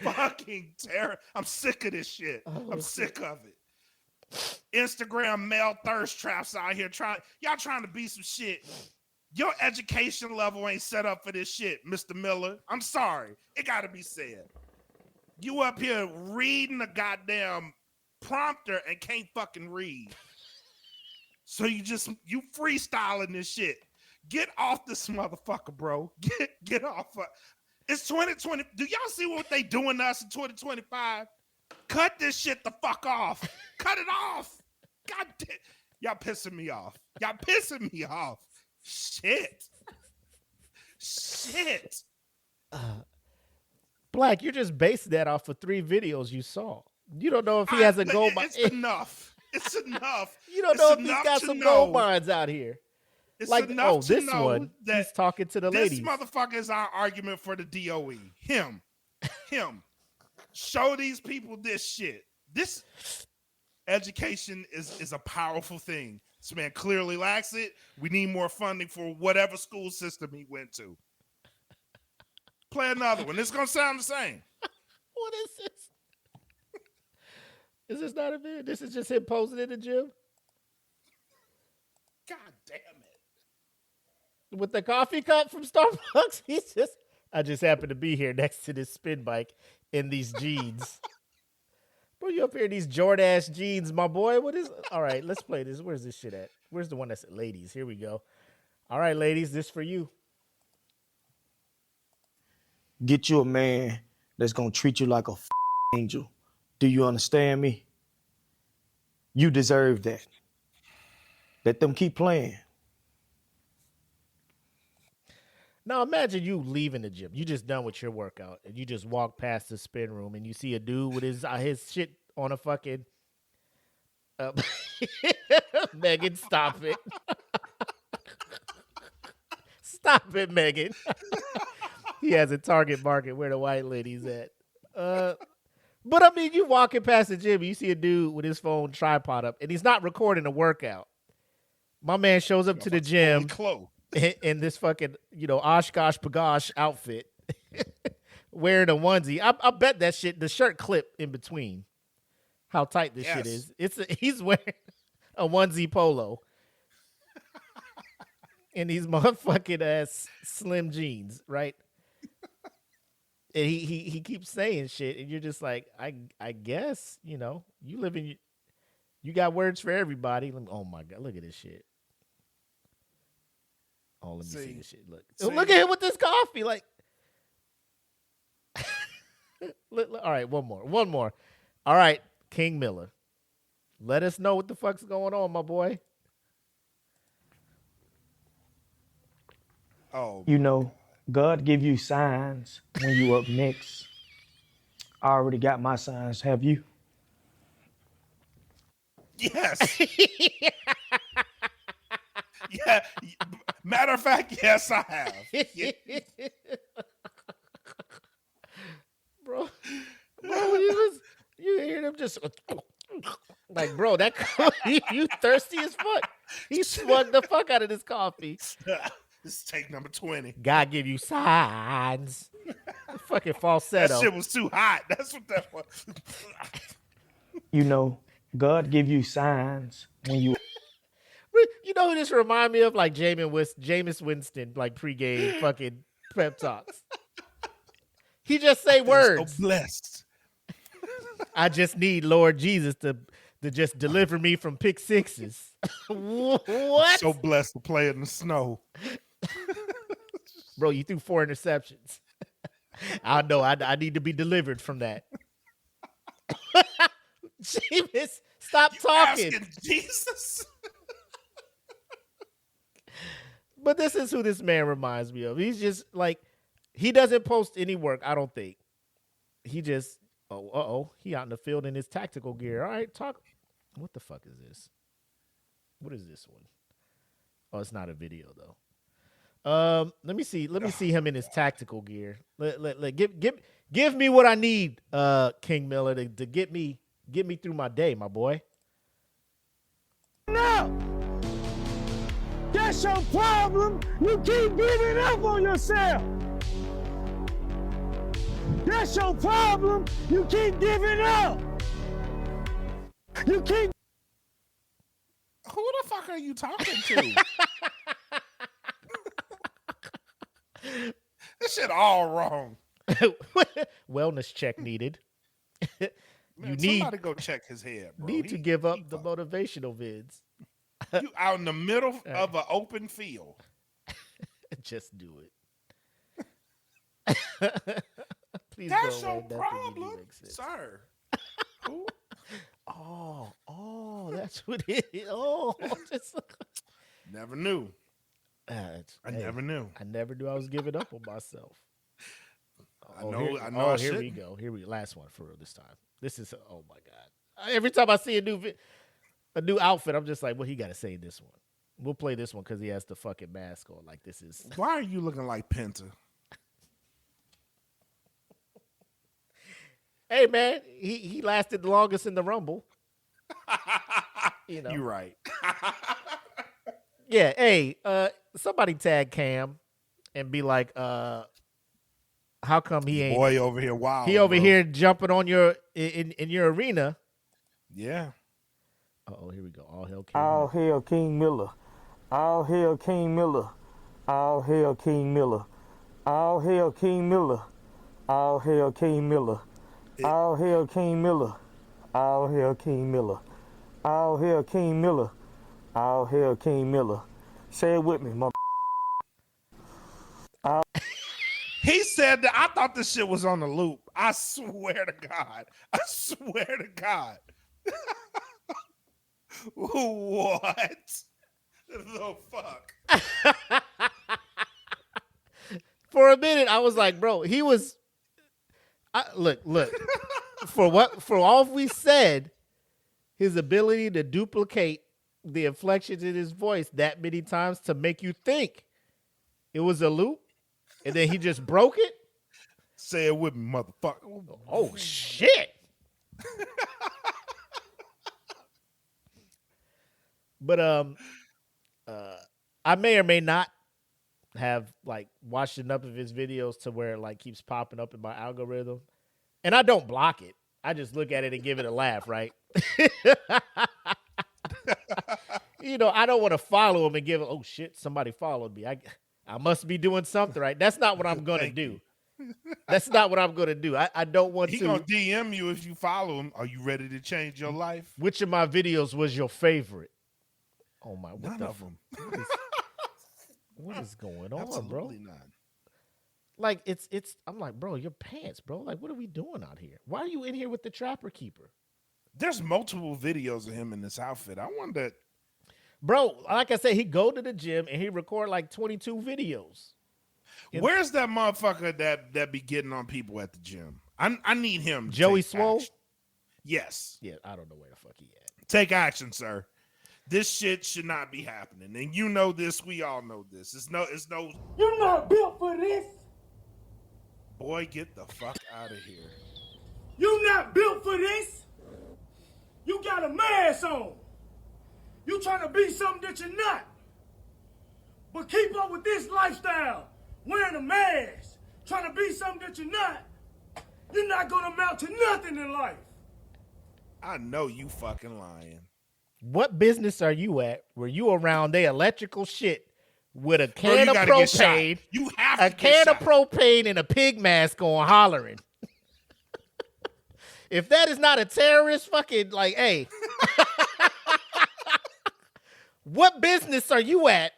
Fucking terrible. I'm sick of this shit. I'm sick of it. Instagram male thirst traps out here y'all trying to be some shit. Your education level ain't set up for this shit, Mr. Miller. I'm sorry. It gotta be said. You up here reading a goddamn prompter and can't fucking read. So you freestyling this shit. Get off this motherfucker, bro. Get off. It's 2020. Do y'all see what they doing to us in 2025? Cut this shit the fuck off. Cut it off. God damn. Y'all pissing me off. Y'all pissing me off. Shit. Black, you're just basing that off of 3 videos you saw. You don't know if he has a gold mine. It's enough. It's enough. You don't know if he's got some gold mines out here. It's like, enough to this know one, that he's talking to the ladies. This motherfucker is our argument for the DOE. Him. Show these people this shit. This education is a powerful thing. This man clearly lacks it. We need more funding for whatever school system he went to. Play another one. It's gonna sound the same. What is this? Is this not a video? This is just him posing in the gym God damn it. with the coffee cup from Starbucks. I just happened to be here next to this spin bike in these jeans. Bro, you up here in these Jordache jeans, my boy. What is? All right, let's play this. Where's this shit at? Where's the one that's ladies? Here we go. All right, ladies, this for you. Get you a man that's gonna treat you like a angel. Do you understand me? You deserve that. Let them keep playing. Now imagine you leaving the gym. You just done with your workout and you just walk past the spin room and you see a dude with his shit on a fucking Megan, stop it. Stop it, Megan. He has a target market where the white lady's at. But I mean, you walking past the gym, you see a dude with his phone tripod up and he's not recording a workout. My man shows up to the gym in this fucking, Oshkosh Bagosh outfit, wearing a onesie. I bet that shit, the shirt clip in between, how tight this shit is. He's wearing a onesie polo and these motherfucking ass slim jeans, right? And he keeps saying shit, and you're just like, I guess, you live in, you got words for everybody. Oh my God, look at this shit. Oh, let me see this shit. Look at him with this coffee. Like, all right, one more. All right, King Miller. Let us know what the fuck's going on, my boy. Oh, God give you signs when you up next. I already got my signs. Have you? yes. Yeah. Matter of fact, yes, I have. Yeah. Bro, you hear them just like, bro, that you thirsty as fuck. He slugged the fuck out of this coffee. This is take number 20. God give you signs. Fucking falsetto. That shit was too hot. That's what that was. God give you signs when you. You know who this remind me of? Like Jameis Winston, like pregame fucking prep talks. He just say words. So blessed. I just need Lord Jesus to just deliver me from pick sixes. What? So blessed to play in the snow. Bro, you threw 4 interceptions. I know. I need to be delivered from that. Jameis, stop talking. Asking Jesus. But this is who this man reminds me of. He's just like, he doesn't post any work, I don't think. He just, he out in the field in his tactical gear. All right, talk. What the fuck is this? What is this one? Oh, it's not a video though. Let me see him in his tactical gear. Give me what I need, King Miller, to get me through my day, my boy. No! That's your problem. You keep giving up on yourself. That's your problem. You keep giving up. You keep. Who the fuck are you talking to? This shit all wrong. Wellness check needed. Man, somebody go check his head, bro. Need to give up the motivational vids. You out in the middle of an open field. Just do it. Please That's go away. your problem, sir. Who? Oh, that's what it is. Oh, Never knew. I never knew. I never knew I was giving up on myself. I know. Here we go. Last one for real this time. This is, oh my God. Every time I see a new outfit, I'm just like, well, he got to say this one. We'll play this one because he has the fucking mask on. Like, this is. Why are you looking like Penta? Hey, man, he lasted the longest in the Rumble. You're right. Yeah, hey, somebody tag Cam and be like, How come he ain't? Boy over here wild. He over bro. here jumping on your in your arena. Yeah. Oh, here we go. All hell King. All hail King Miller. All hail King Miller. All hail King Miller. All hail King Miller. All hail King Miller. All hail King Miller. All hail King Miller. All hail King Miller. All hail King Miller. Say it with me, mother. He said that. I thought this shit was on the loop. I swear to God. I swear to God. What the fuck? For a minute, I was like, bro, he was. Look. For all we said, his ability to duplicate the inflections in his voice that many times to make you think it was a loop, and then he just broke it. Say it with me, motherfucker. Oh shit! But I may or may not have like watched enough of his videos to where it like keeps popping up in my algorithm, and I don't block it. I just look at it and give it a laugh, right? You know, I don't want to follow him and give it. Oh shit! Somebody followed me. I must be doing something right. That's not what I'm gonna do. That's not what I'm gonna do. I don't want to. He gonna DM you if you follow him. Are you ready to change your life? Which of my videos was your favorite? Oh my! None of them. What is going on, Absolutely bro? none. Like it's. I'm like, bro, your pants, bro. Like, what are we doing out here? Why are you in here with the Trapper Keeper? There's multiple videos of him in this outfit. I wonder. Bro, like I said, he go to the gym and he record like 22 videos. Where's that motherfucker that be getting on people at the gym? I need him. To Joey take Swole? action. Yes. Yeah, I don't know where the fuck he at. Take action, sir. This shit should not be happening. And you know this. We all know this. It's no. You're not built for this. Boy, get the fuck out of here. You not built for this. You got a mask on. You trying to be something that you're not. But keep up with this lifestyle. Wearing a mask. Trying to be something that you're not. You're not going to amount to nothing in life. I know you fucking lying. What business are you at where you around they electrical shit with a Bro, can you of gotta get shot. propane, You have a to get can of shot. propane and a pig mask on hollering? If that is not a terrorist, fucking like, hey, what business are you at?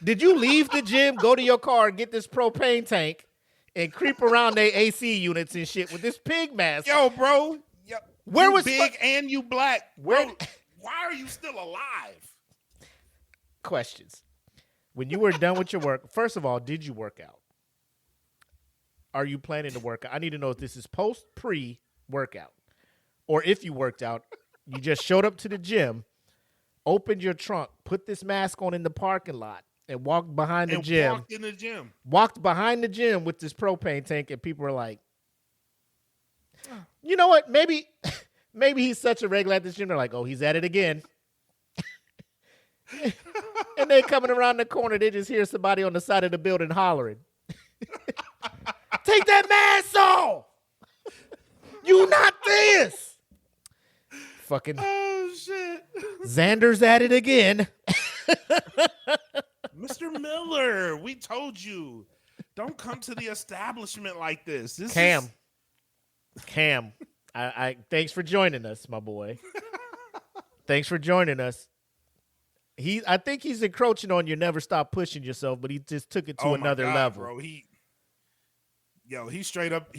Did you leave the gym, go to your car, get this propane tank, and creep around their AC units and shit with this pig mask? Yo, bro. Yo, Where you was big and you black? Where- Bro, why are you still alive? Questions. When you were done with your work, first of all, did you work out? Are you planning to work out? I need to know if this is pre-workout. Or if you worked out, you just showed up to the gym, opened your trunk, put this mask on in the parking lot, and walked behind the And gym. walked in the gym. Walked behind the gym with this propane tank, and people were like, you know what? Maybe he's such a regular at this gym. They're like, oh, he's at it again. And they coming around the corner, they just hear somebody on the side of the building hollering, take that mask off! You not this! Fucking Oh, shit. Xander's at it again. Mr. Miller, we told you. Don't come to the establishment like this. This Cam, is... I thanks for joining us, my boy. Thanks for joining us. I think he's encroaching on you. Never stop pushing yourself, but he just took it to another level. Bro. He straight up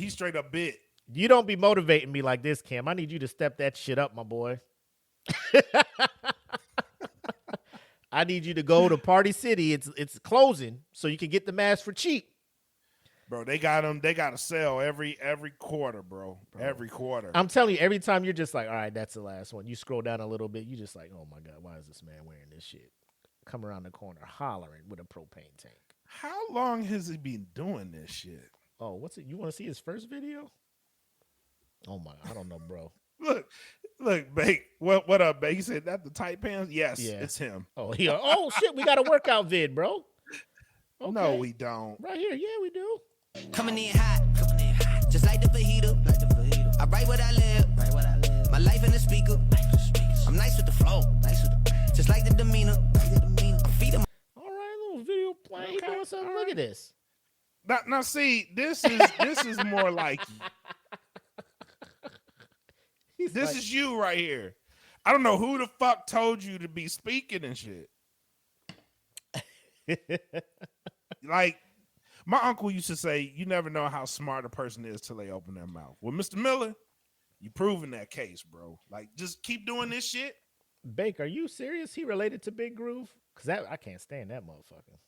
bit. You don't be motivating me like this, Cam. I need you to step that shit up, my boy. I need you to go to Party City. It's closing, so you can get the mask for cheap. Bro, they got them. They got a sale every quarter, bro. Every quarter. I'm telling you, every time you're just like, all right, that's the last one. You scroll down a little bit, you just like, oh my God, why is this man wearing this shit? Come around the corner hollering with a propane tank. How long has he been doing this shit? Oh, what's it? You want to see his first video? Oh my, I don't know, bro. Look, Bake. What up, Bake? He said that the tight pants? Yes, Yeah. it's him. Oh, oh shit, we got a workout vid, bro. Okay. No, we don't. Right here, yeah, we do. Coming in hot, just like the fajita. I write what I live, my life in the speaker. I'm nice with the flow, just like the demeanor. I feed them. All right, little video playing. Okay. Doing something. Look at this. Now, see, this is more like this is you right here. I don't know who the fuck told you to be speaking and shit. Like, my uncle used to say, you never know how smart a person is till they open their mouth. Well, Mr. Miller, you proving that case, bro. Like, just keep doing this shit. Bake, are you serious? He related to Big Groove? Because I can't stand that motherfucker.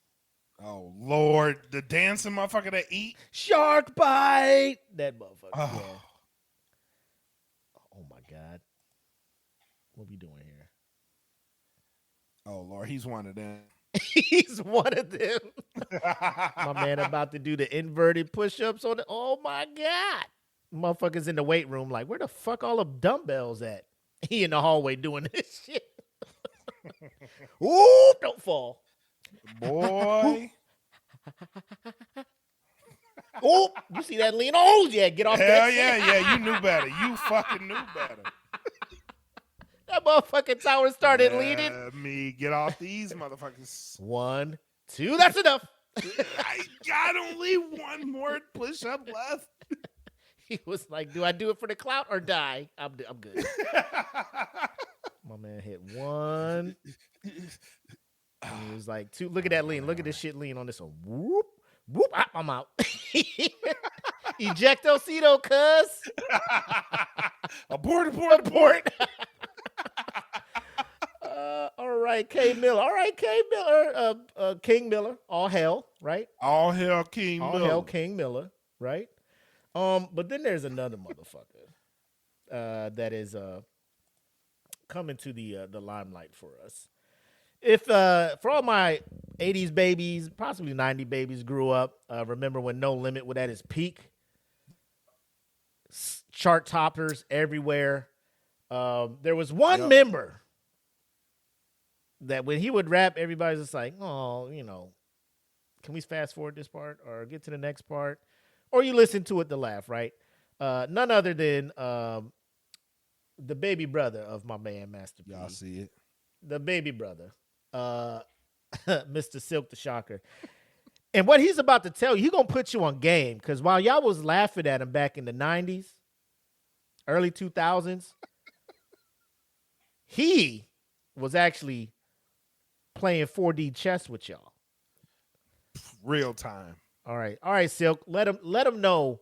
Oh, Lord. The dancing motherfucker that eat? Shark bite! That motherfucker, yeah. Oh, my God. What we doing here? Oh, Lord, he's one of them. He's one of them. My man about to do the inverted push-ups on it. Oh, my God. Motherfuckers in the weight room like, where the fuck all the dumbbells at? He in the hallway doing this shit. Ooh, don't fall. Boy. Oh, you see that lean? Oh, yeah, get off that shit. Yeah, you knew better. You fucking knew better. That motherfucking tower started leaning. Me get off these motherfuckers. 1, 2, that's enough. I got only one more push-up left. He was like, do I do it for the clout or die? I'm good. My man hit 1. And he was like, 2. Look at that lean. Look at this shit lean on this one. Whoop, whoop. I'm out. Ejectocito, cuz. Abort. All right, K Miller. King Miller. All hell, right? All hell King Miller. All hell King Miller, right? But then there's another motherfucker that is coming to the limelight for us. If for all my 80s babies, possibly 90s babies grew up, remember when No Limit was at its peak? Chart toppers everywhere. There was one member that when he would rap, everybody's just like, oh, can we fast forward this part or get to the next part? Or you listen to it to laugh, right? None other than the baby brother of my man, Master P. Y'all see it? The baby brother, Mr. Silkk the Shocker. And what he's about to tell you, he's going to put you on game. Because while y'all was laughing at him back in the 90s, early 2000s, he was actually playing 4D chess with y'all. Real time. All right, Silkk. Let him know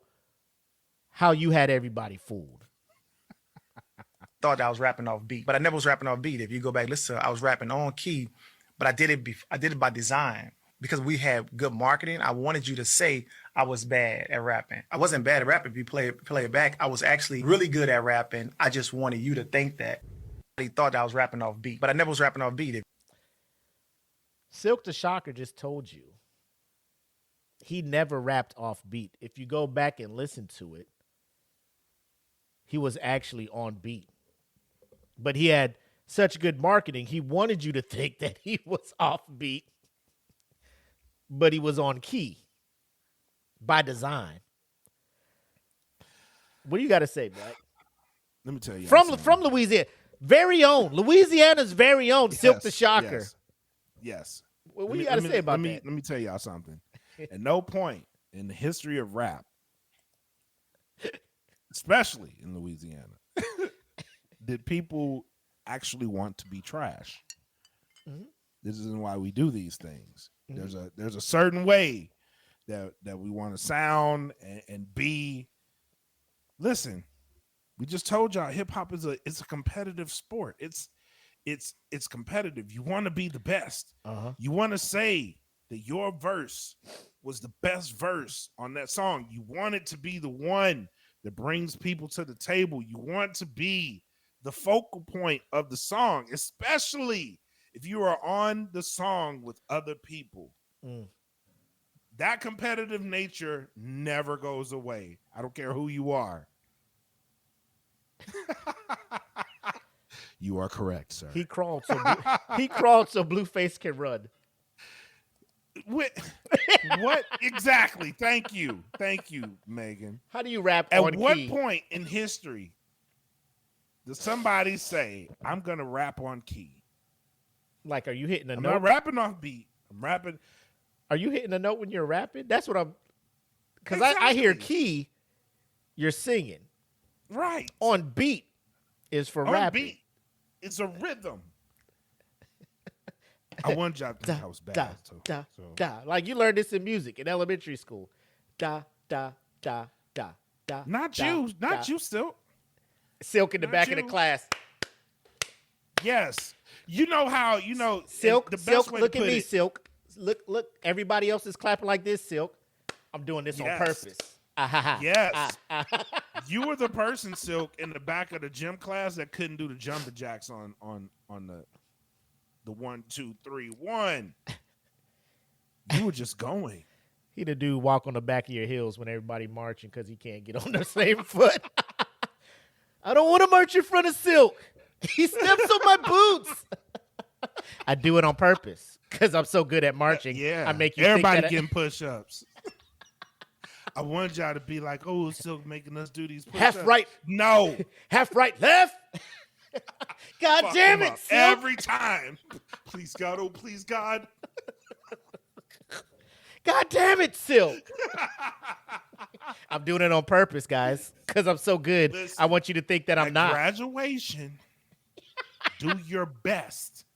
how you had everybody fooled. Thought I was rapping off beat, but I never was rapping off beat. If you go back, listen, I was rapping on key, but I did it by design because we had good marketing. I wanted you to say I was bad at rapping. I wasn't bad at rapping. If you play it back, I was actually really good at rapping. I just wanted you to think that. He thought I was rapping off beat, but I never was rapping off beat. Silkk the Shocker just told you he never rapped off beat. If you go back and listen to it, he was actually on beat. But he had such good marketing, he wanted you to think that he was off beat, but he was on key by design. What do you got to say, Black? Let me tell you. From Louisiana. Very own. Louisiana's very own Silkk the Shocker. Yes. What do you got to say about that? Let me tell y'all something. At no point in the history of rap, especially in Louisiana, did people actually want to be trash. Mm-hmm. This is why we do these things. Mm-hmm. There's a certain way that we want to sound and be. Listen, we just told y'all hip hop is a competitive sport. It's competitive. You want to be the best. Uh-huh. You want to say that your verse was the best verse on that song. You want it to be the one that brings people to the table. You want to be the focal point of the song, especially if you are on the song with other people. Mm. That competitive nature never goes away. I don't care who you are. You are correct, sir. He crawled so Blueface can run. What exactly? Thank you, Megan. How do you rap At on what key? point in history does somebody say, "I'm gonna rap on key"? Like, are you hitting a I'm note? not rapping off beat. I'm rapping. Are you hitting a note when you're rapping? That's what I'm. Because I hear Exactly. key, you're singing. Right. On beat is for On rapping. beat, it's a rhythm. I want y'all to think I was bad. Da, too. da, So, da. Like you learned this in music in elementary school. Da, da, da, da, da. Not da, you, da. not you. Still, Silk in the Not back of the you. class. yes. You know how Silk, the best Silk, way look to at put me, it, Silk. Look. Everybody else is clapping like this, Silk. I'm doing this on Yes. purpose. Ah, ha, ha. Yes. Ah, ah. You were the person, Silk, in the back of the gym class that couldn't do the jumping jacks on the 1, 2, 3, 1. You were just going. He the dude walk on the back of your heels when everybody marching because he can't get on the same foot. I don't want to march in front of Silk. He steps on my boots. I do it on purpose because I'm so good at marching. Yeah. I make you everybody think that getting push-ups. I wanted y'all to be like, "Oh, Silk making us do these push-ups." half right, No. half right, left. God Fuck damn them it, up Silk. every time. Please God, oh please God. God damn it, Silk. I'm doing it on purpose, guys, because I'm so good. Listen, I want you to think that I'm At not. graduation, do your best.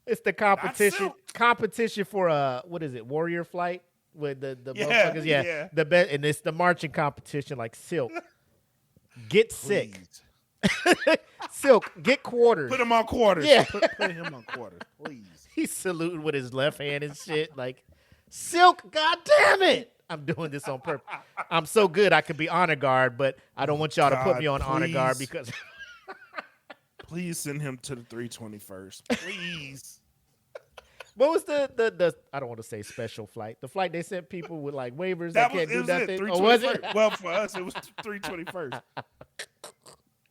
It's the competition. Silk. Competition for what is it? Warrior flight with the Yeah, motherfuckers. Yeah, yeah. the best, and it's the marching competition. Like Silk, get sick. Please. Silk, get quarters. Put him on quarters. Yeah. Put him on quarters, please. He's saluting with his left hand and shit. Like Silk, god damn it! I'm doing this on purpose. I'm so good I could be honor guard, but I don't want y'all to put God, me on honor guard please. because Please send him to the 321st. Please. what was the I don't want to say special flight. The flight they sent people with like waivers that can't It do was nothing. it. Or was 321st. it? Well, for us, it was 321st.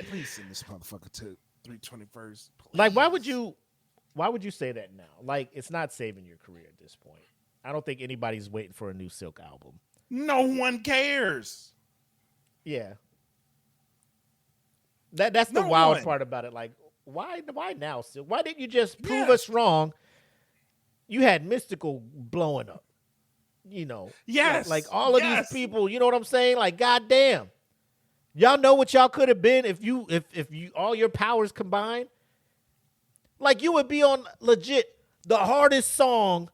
Please send this motherfucker to 321st. Like, why would you say that now? Like, it's not saving your career at this point. I don't think anybody's waiting for a new Silk album. No one cares. Yeah. That's the No wild one. part about it. Like, why now, Silk? Why didn't you just prove Yeah. us wrong? You had Mystical blowing up. You know. Yes. Like all of Yes. these people, you know what I'm saying? Like, goddamn. Y'all know what y'all could have been if you all your powers combined. Like you would be on legit the hardest song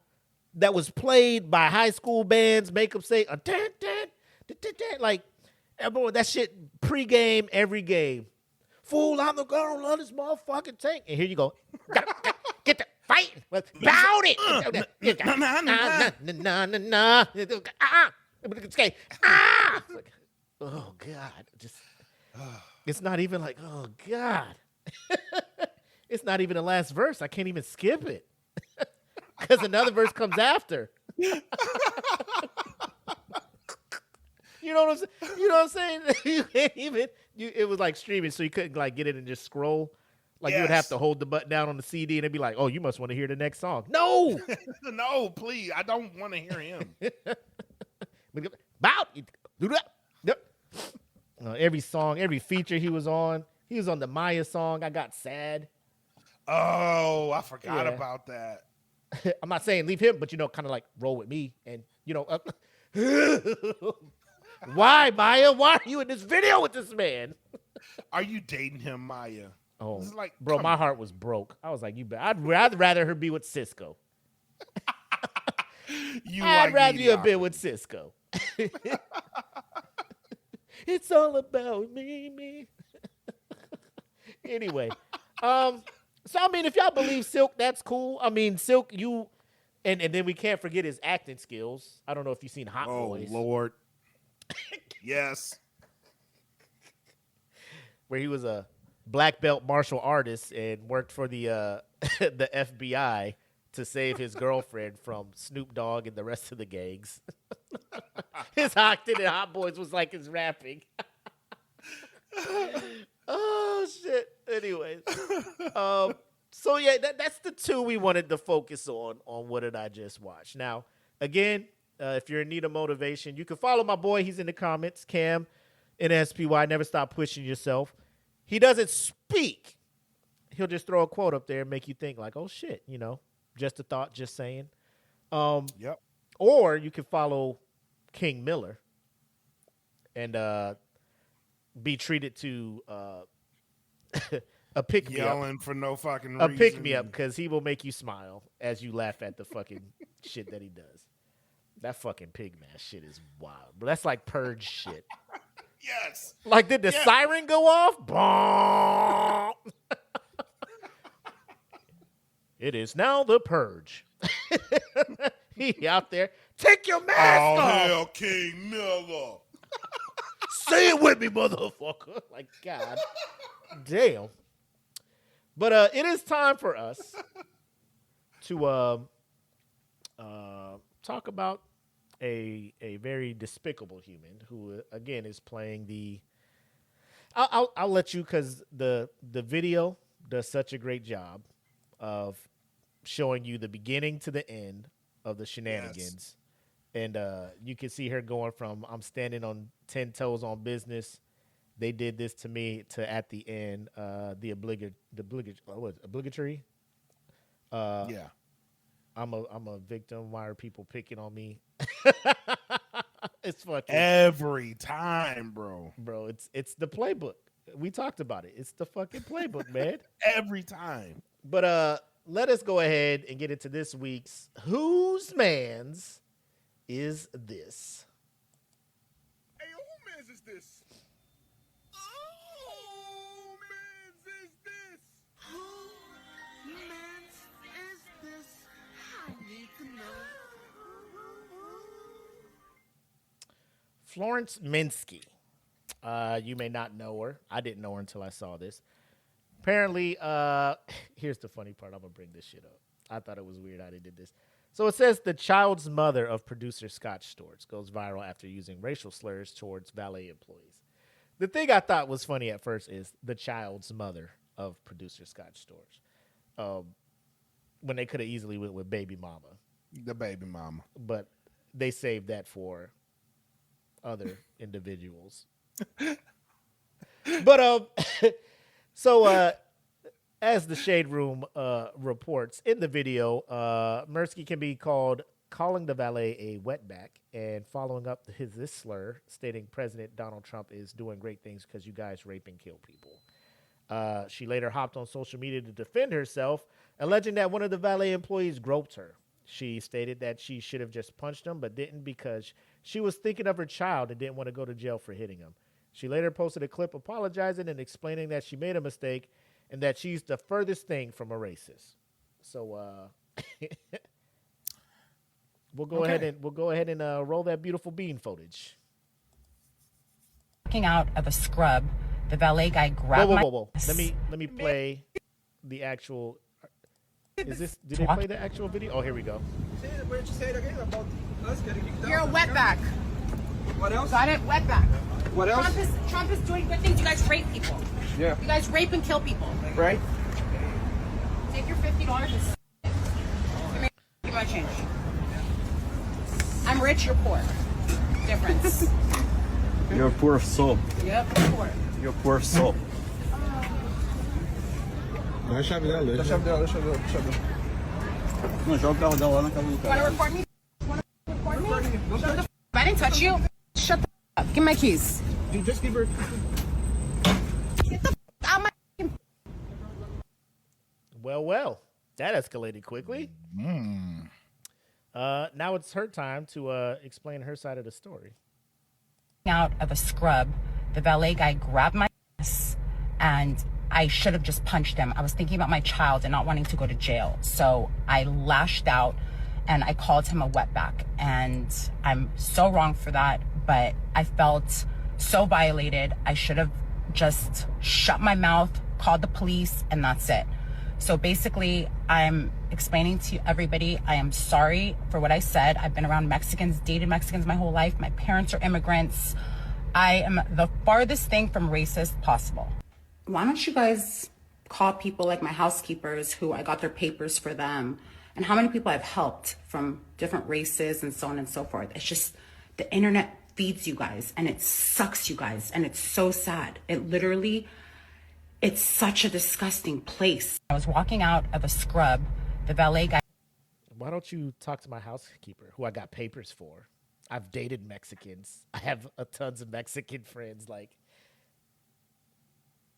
that was played by high school bands, make them say like everyone that shit pregame every game. Fool, I'm the girl love this motherfucking tank. And here you go. Get the fighting. About it. Oh God. Just it's not even like, oh God. It's not even the last verse. I can't even skip it. Because another verse comes after. You know what I'm saying? You know what I'm saying? You can't even it was like streaming, so you couldn't like get it and just scroll. Like you would have Yes. to hold the button down on the CD and it'd be like, oh, you must want to hear the next song. No. No, please. I don't want to hear him. Bout. Do that. Yep. Every song, every feature he was on the Maya song. I got sad. Oh, I forgot Yeah. about that. I'm not saying leave him, but kind of like roll with me and why, Maya? Why are you in this video with this man? Are you dating him, Maya? Oh, This is like, bro, come my on. heart was broke. I was like, I'd rather her be with Cisco. I'd rather you have been with Cisco. It's all about me. Anyway, so I mean, if y'all believe Silk, that's cool. I mean, Silk, and then we can't forget his acting skills. I don't know if you've seen Hot Oh, Boys, Lord. Yes. where he was a black belt martial artist and worked for the the FBI to save his girlfriend from Snoop Dogg and the rest of the gangs. His acting in Hot Boys was like his rapping. Oh shit. Anyways, So yeah, that's the two we wanted to focus on What Did I Just Watch. Now, again, if you're in need of motivation, you can follow my boy. He's in the comments, Cam, NSPY. Never stop pushing yourself. He doesn't speak. He'll just throw a quote up there and make you think like, oh shit, you know, just a thought, just saying. Yep. Or you can follow King Miller and be treated to a pick me up. Yelling for no fucking A reason. pick me up because he will make you smile as you laugh at the fucking shit that he does. That fucking pig man shit is wild. But that's like purge shit. Yes. Like, did the siren go off? Boom. It is now the purge. He out there. Take your mask Oh, off. hell, King Miller. Say it with me, motherfucker. Like, God damn. But it is time for us to talk about a very despicable human who, again, is playing the. I'll let you, because the video does such a great job of showing you the beginning to the end of the shenanigans. And you can see her going from I'm standing on 10 toes on business. They did this to me to at the end, the obligatory. Yeah. I'm a victim. Why are people picking on me? It's fucking Every time, bro. bro. It's the playbook. We talked about it. It's the fucking playbook, man. Every time. But let us go ahead and get into this week's Whose Mans Is This? Hey, who mans is this? Who mans is this? Who mans is this? I need to know. Florence Minsky. You may not know her. I didn't know her until I saw this. Apparently, here's the funny part. I'm going to bring this shit up. I thought it was weird how they did this. So it says the child's mother of producer Scott Storch goes viral after using racial slurs towards valet employees. The thing I thought was funny at first is the child's mother of producer Scott Storch. When they could have easily went with baby mama. The baby mama. But they saved that for other individuals. But so as the Shade Room reports in the video, Mirsky can be called calling the valet a wetback and following up this slur, stating President Donald Trump is doing great things because you guys rape and kill people. She later hopped on social media to defend herself, alleging that one of the valet employees groped her. She stated that she should have just punched him, but didn't because she was thinking of her child and didn't want to go to jail for hitting him. She later posted a clip apologizing and explaining that she made a mistake and that she's the furthest thing from a racist. So we'll go ahead and roll that beautiful bean footage. Walking out of a scrub, the valet guy grabbed Whoa. Let me play the actual. Is this? Did they play the actual video? Oh, here we go. Why don't you say it again about us getting kicked out? You're a wetback. What else? Got it? Wetback. What else? Trump is doing good things. You guys rape people. Yeah. You guys rape and kill people. Right? Take your $50 and give me my change. I'm rich, you're poor. Difference. You're a poor soul. Yep, poor. You're a poor soul. Deixa a chave dela. Deixa a chave dela. Não, joga o carro dela lá na casa do You cara. wanna record me? Shut the f*** up. I didn't touch you. Shut the f*** up. Give me my keys. You just give her. Get the f*** out my f***ing. Well, that escalated quickly. Now it's her time to explain her side of the story. Out of a scrub, the valet guy grabbed my ass and I should have just punched him. I was thinking about my child and not wanting to go to jail. So I lashed out and I called him a wetback. And I'm so wrong for that, but I felt so violated. I should have just shut my mouth, called the police, and that's it. So basically, I'm explaining to everybody, I am sorry for what I said. I've been around Mexicans, dated Mexicans my whole life. My parents are immigrants. I am the farthest thing from racist possible. Why don't you guys call people like my housekeepers who I got their papers for them, and how many people I've helped from different races and so on and so forth. It's just the internet feeds you guys and it sucks you guys, and it's so sad. It's such a disgusting place. I was walking out of a scrub. The valet guy. Why don't you talk to my housekeeper who I got papers for? I've dated Mexicans. I have tons of Mexican friends. Like,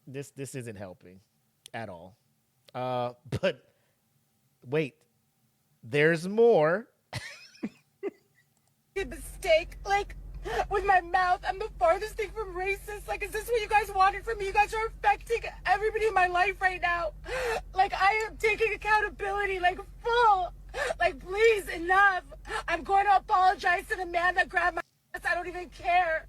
this isn't helping at all. But wait, there's more. Mistake, like, with my mouth, I'm the farthest thing from racist. Like, is this what you guys wanted from me? You guys are affecting everybody in my life right now. Like, I am taking accountability, like, full. Like, please, enough. I'm going to apologize to the man that grabbed my ass. I don't even care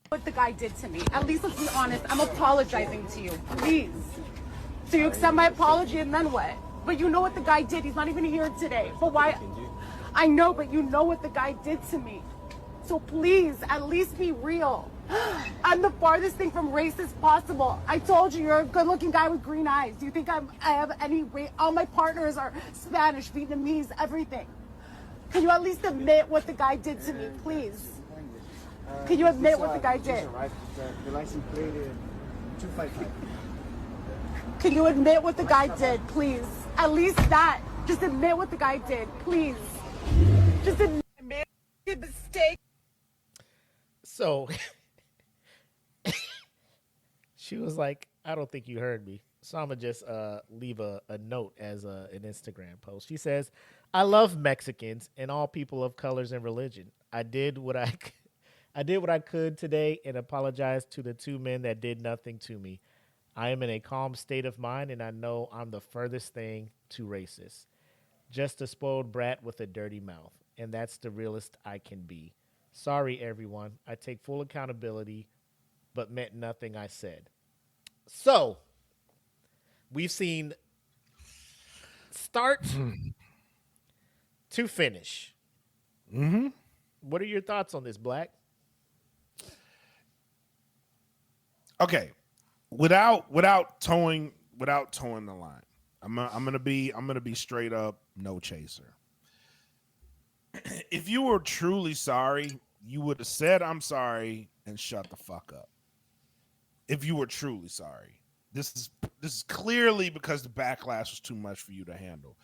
what the guy did to me. At least let's be honest. I'm apologizing to you, please. So you accept my apology and then what? But you know what the guy did. He's not even here today. But why? I know, but you know what the guy did to me. So please, at least be real. I'm the farthest thing from racist possible. I told you, you're a good-looking guy with green eyes. Do you think I have any race? All my partners are Spanish, Vietnamese, everything. Can you at least admit what the guy did to me, please? Can you admit what the guy did? The license plate is 255. Can you admit what the guy did, please? At least that. Just admit what the guy did, please. Just admit a mistake. So she was like, I don't think you heard me. So I'm going to just leave a note as an Instagram post. She says, I love Mexicans and all people of colors and religion. I did what I could today and apologized to the two men that did nothing to me. I am in a calm state of mind, and I know I'm the furthest thing to racist. Just a spoiled brat with a dirty mouth, and that's the realest I can be. Sorry, everyone. I take full accountability, but meant nothing I said. So, we've seen start to finish. Mm-hmm. What are your thoughts on this, Black? Okay, without towing the line, I'm gonna be straight up no chaser. If you were truly sorry, you would have said I'm sorry and shut the fuck up. If you were truly sorry, this is clearly because the backlash was too much for you to handle.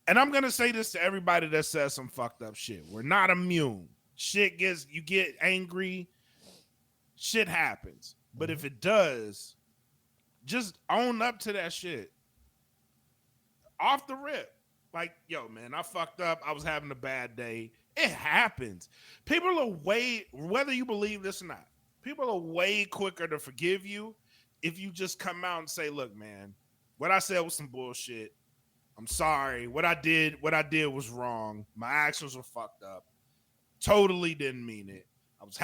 And I'm gonna say this to everybody that says some fucked up shit. We're not immune. You get angry, shit happens. But if it does, just own up to that shit. Off the rip. Like, yo, man, I fucked up. I was having a bad day. It happens. People are whether you believe this or not, people are way quicker to forgive you if you just come out and say, look, man, what I said was some bullshit. I'm sorry. What I did was wrong. My actions were fucked up. Totally didn't mean it. I was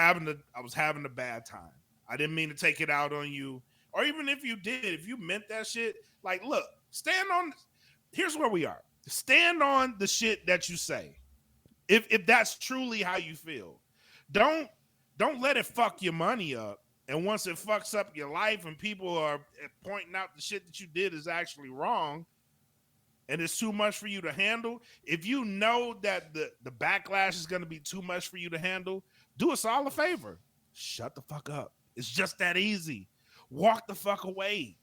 having a bad time. I didn't mean to take it out on you. Or even if you did, if you meant that shit, like, look, here's where we are. Stand on the shit that you say. If that's truly how you feel. Don't let it fuck your money up. And once it fucks up your life and people are pointing out the shit that you did is actually wrong and it's too much for you to handle, if you know that the backlash is going to be too much for you to handle, do us all a favor. Shut the fuck up. It's just that easy. Walk the fuck away.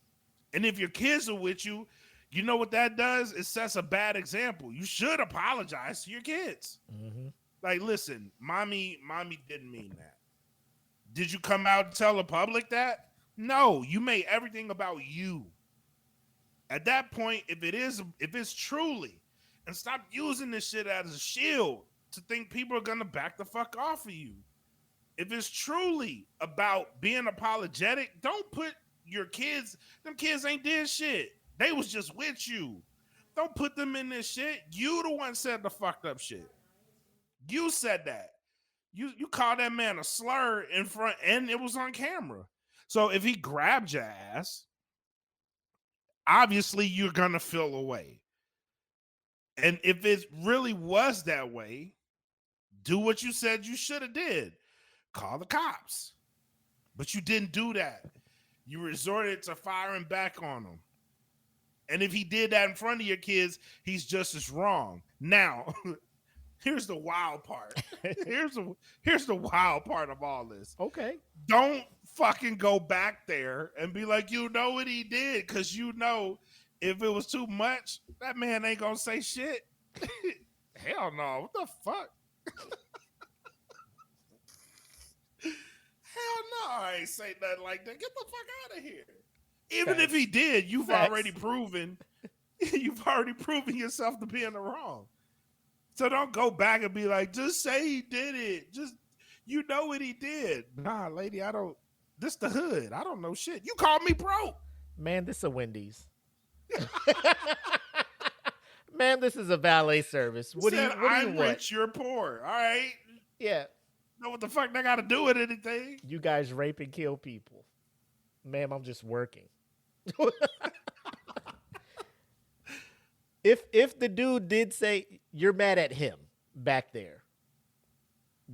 And if your kids are with you, you know what that does? It sets a bad example. You should apologize to your kids. Mm-hmm. Like, listen, mommy didn't mean that. Did you come out and tell the public that? No, you made everything about you. At that point, if it's truly, and stop using this shit as a shield to think people are gonna back the fuck off of you. If it's truly about being apologetic, don't put your kids, them kids ain't did shit. They was just with you. Don't put them in this shit. You the one said the fucked up shit. You said that. You called that man a slur in front, and it was on camera. So if he grabbed your ass, obviously you're gonna feel away. And if it really was that way, do what you said you should have did. Call the cops. But you didn't do that. You resorted to firing back on them. And if he did that in front of your kids, he's just as wrong. Now, here's the wild part. Here's the wild part of all this. Okay. Don't fucking go back there and be like, you know what he did, because you know if it was too much, that man ain't gonna say shit. Hell no. What the fuck? Hell no, I ain't say nothing like that. Get the fuck out of here. Even if he did, you've already proven yourself to be in the wrong. So don't go back and be like, just say he did it. Just, you know what he did. Nah, lady, this the hood. I don't know shit. You called me broke. Man, this is a Wendy's. Man, this is a valet service. What do you I'm want? rich, you're poor. All right. Yeah. Know what the fuck they got to do with anything? You guys rape and kill people. Ma'am, I'm just working. If the dude did say you're mad at him back there,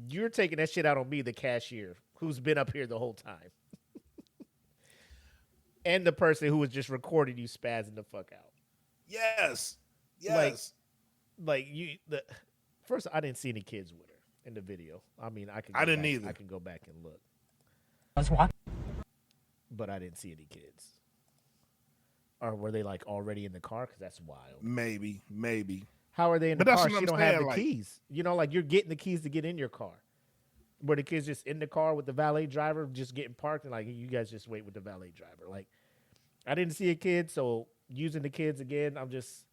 you're taking that shit out on me, the cashier, who's been up here the whole time. And the person who was just recording you spazzing the fuck out. Yes. First, I didn't see any kids with her in the video. I mean, I didn't either. I can go back and look. I was walking. But I didn't see any kids. Or were they like already in the car? Because that's wild. Maybe. How are they in the But that's car? what She I'm don't have saying, the like- keys. You know, like you're getting the keys to get in your car. Were the kids just in the car with the valet driver just getting parked and like, you guys just wait with the valet driver? Like, I didn't see a kid, so using the kids again, I'm just...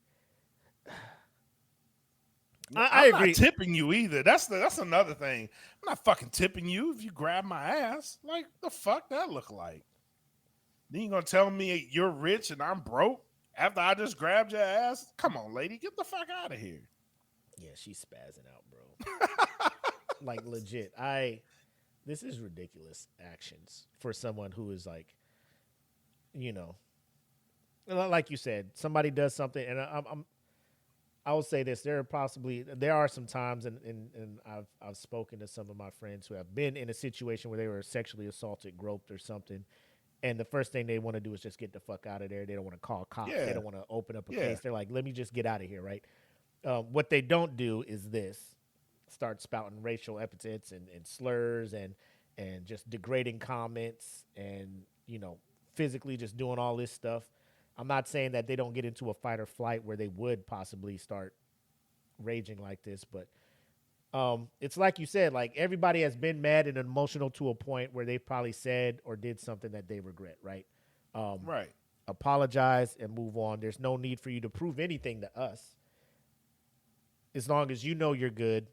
I agree. I'm not tipping you either. That's another thing. I'm not fucking tipping you if you grab my ass. Like, the fuck that look like? Then you gonna tell me you're rich and I'm broke after I just grabbed your ass? Come on, lady, get the fuck out of here. Yeah, she's spazzing out, bro. Like, legit. This is ridiculous actions for someone who is like, you know, like you said, somebody does something, and I will say this: there are some times, and I've spoken to some of my friends who have been in a situation where they were sexually assaulted, groped, or something, and the first thing they want to do is just get the fuck out of there. They don't want to call cops. Yeah. They don't want to open up a case. They're like, let me just get out of here, right? What they don't do is this: start spouting racial epithets and slurs and just degrading comments and, you know, physically just doing all this stuff. I'm not saying that they don't get into a fight or flight where they would possibly start raging like this, but it's like you said, like everybody has been mad and emotional to a point where they probably said or did something that they regret, right? Right. Apologize and move on. There's no need for you to prove anything to us. As long as you know you're good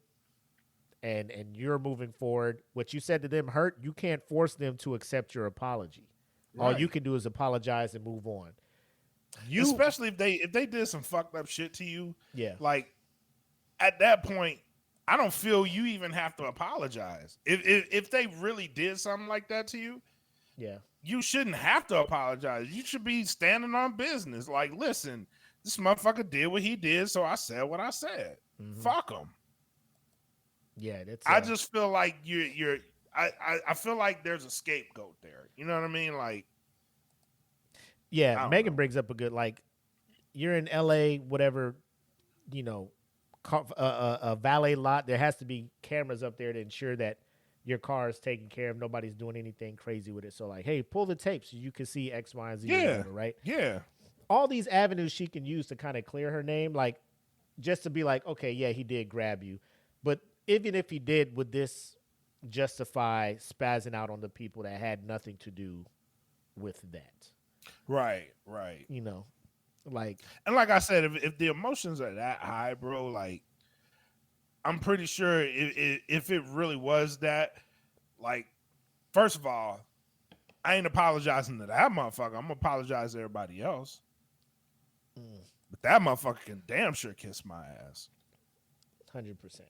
and you're moving forward, what you said to them hurt, you can't force them to accept your apology. All Right. you can do is apologize and move on. Especially if they did some fucked up shit to you. Yeah. Like, at that point, I don't feel you even have to apologize. If they really did something like that to you, Yeah. you shouldn't have to apologize. You should be standing on business. Like, listen, this motherfucker did what he did, so I said what I said. Fuck him. Yeah, that's. I just feel like I feel like there's a scapegoat there. You know what I mean? Like, Yeah, Megan brings up a good, like, you're in LA, whatever, you know, a valet lot. There has to be cameras up there to ensure that your car is taken care of. Nobody's doing anything crazy with it. So, like, hey, pull the tape so you can see X, Y, and Z. Yeah. Whatever, right? yeah. All these avenues she can use to kind of clear her name, like, just to be like, okay, yeah, he did grab you. But even if he did, would this justify spazzing out on the people that had nothing to do with that? Right. You know, like, And like I said, if the emotions are that high, bro, like, I'm pretty sure if it really was that, like, first of all, I ain't apologizing to that motherfucker. I'm gonna apologize to everybody else. But that motherfucker can damn sure kiss my ass. 100%.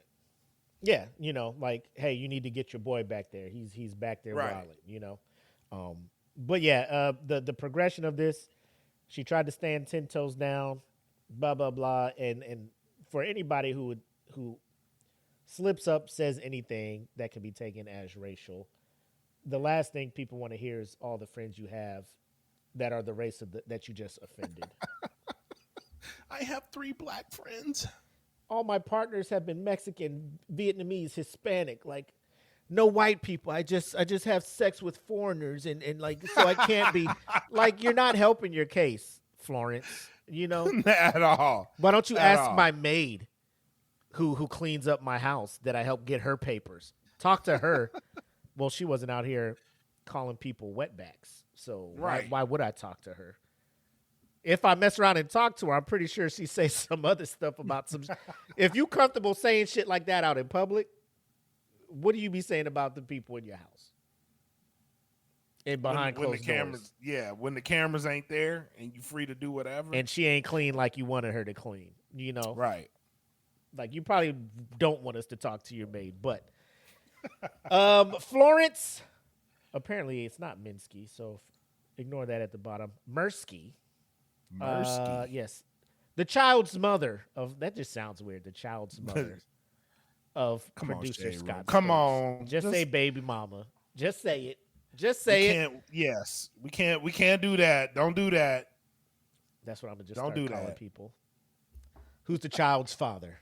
Yeah, you know, like, hey, you need to get your boy back there. He's back there Right. wilding, you know. But yeah, the progression of this, she tried to stand 10 toes down, blah blah blah, and for anybody who slips up, says anything that can be taken as racial, the last thing people want to hear is all the friends you have that are the race of that you just offended. I have 3 black friends. All my partners have been Mexican, Vietnamese, Hispanic, like no white people. I just have sex with foreigners and like so I can't be like you're not helping your case, Florence. You know? At all. Why don't you At ask all. my maid who cleans up my house that I helped get her papers? Talk to her. Well, she wasn't out here calling people wetbacks. So Right. why would I talk to her? If I mess around and talk to her, I'm pretty sure she say some other stuff about some. If you comfortable saying shit like that out in public, what do you be saying about the people in your house? And behind when the closed cameras, doors. yeah, when the cameras ain't there and you free to do whatever. And she ain't clean like you wanted her to clean. You know? Right. Like you probably don't want us to talk to your maid, but Florence. Apparently it's not Minsky, so ignore that at the bottom. Mirsky. Yes. The child's mother of that just sounds weird. The child's mother of producer Shade Room. Scott. Come Storch. on. Just say baby mama. Just say it. Just say it. Yes. We can't do that. Don't do that. That's what I'm gonna just Don't start do calling that. people. Who's the child's father?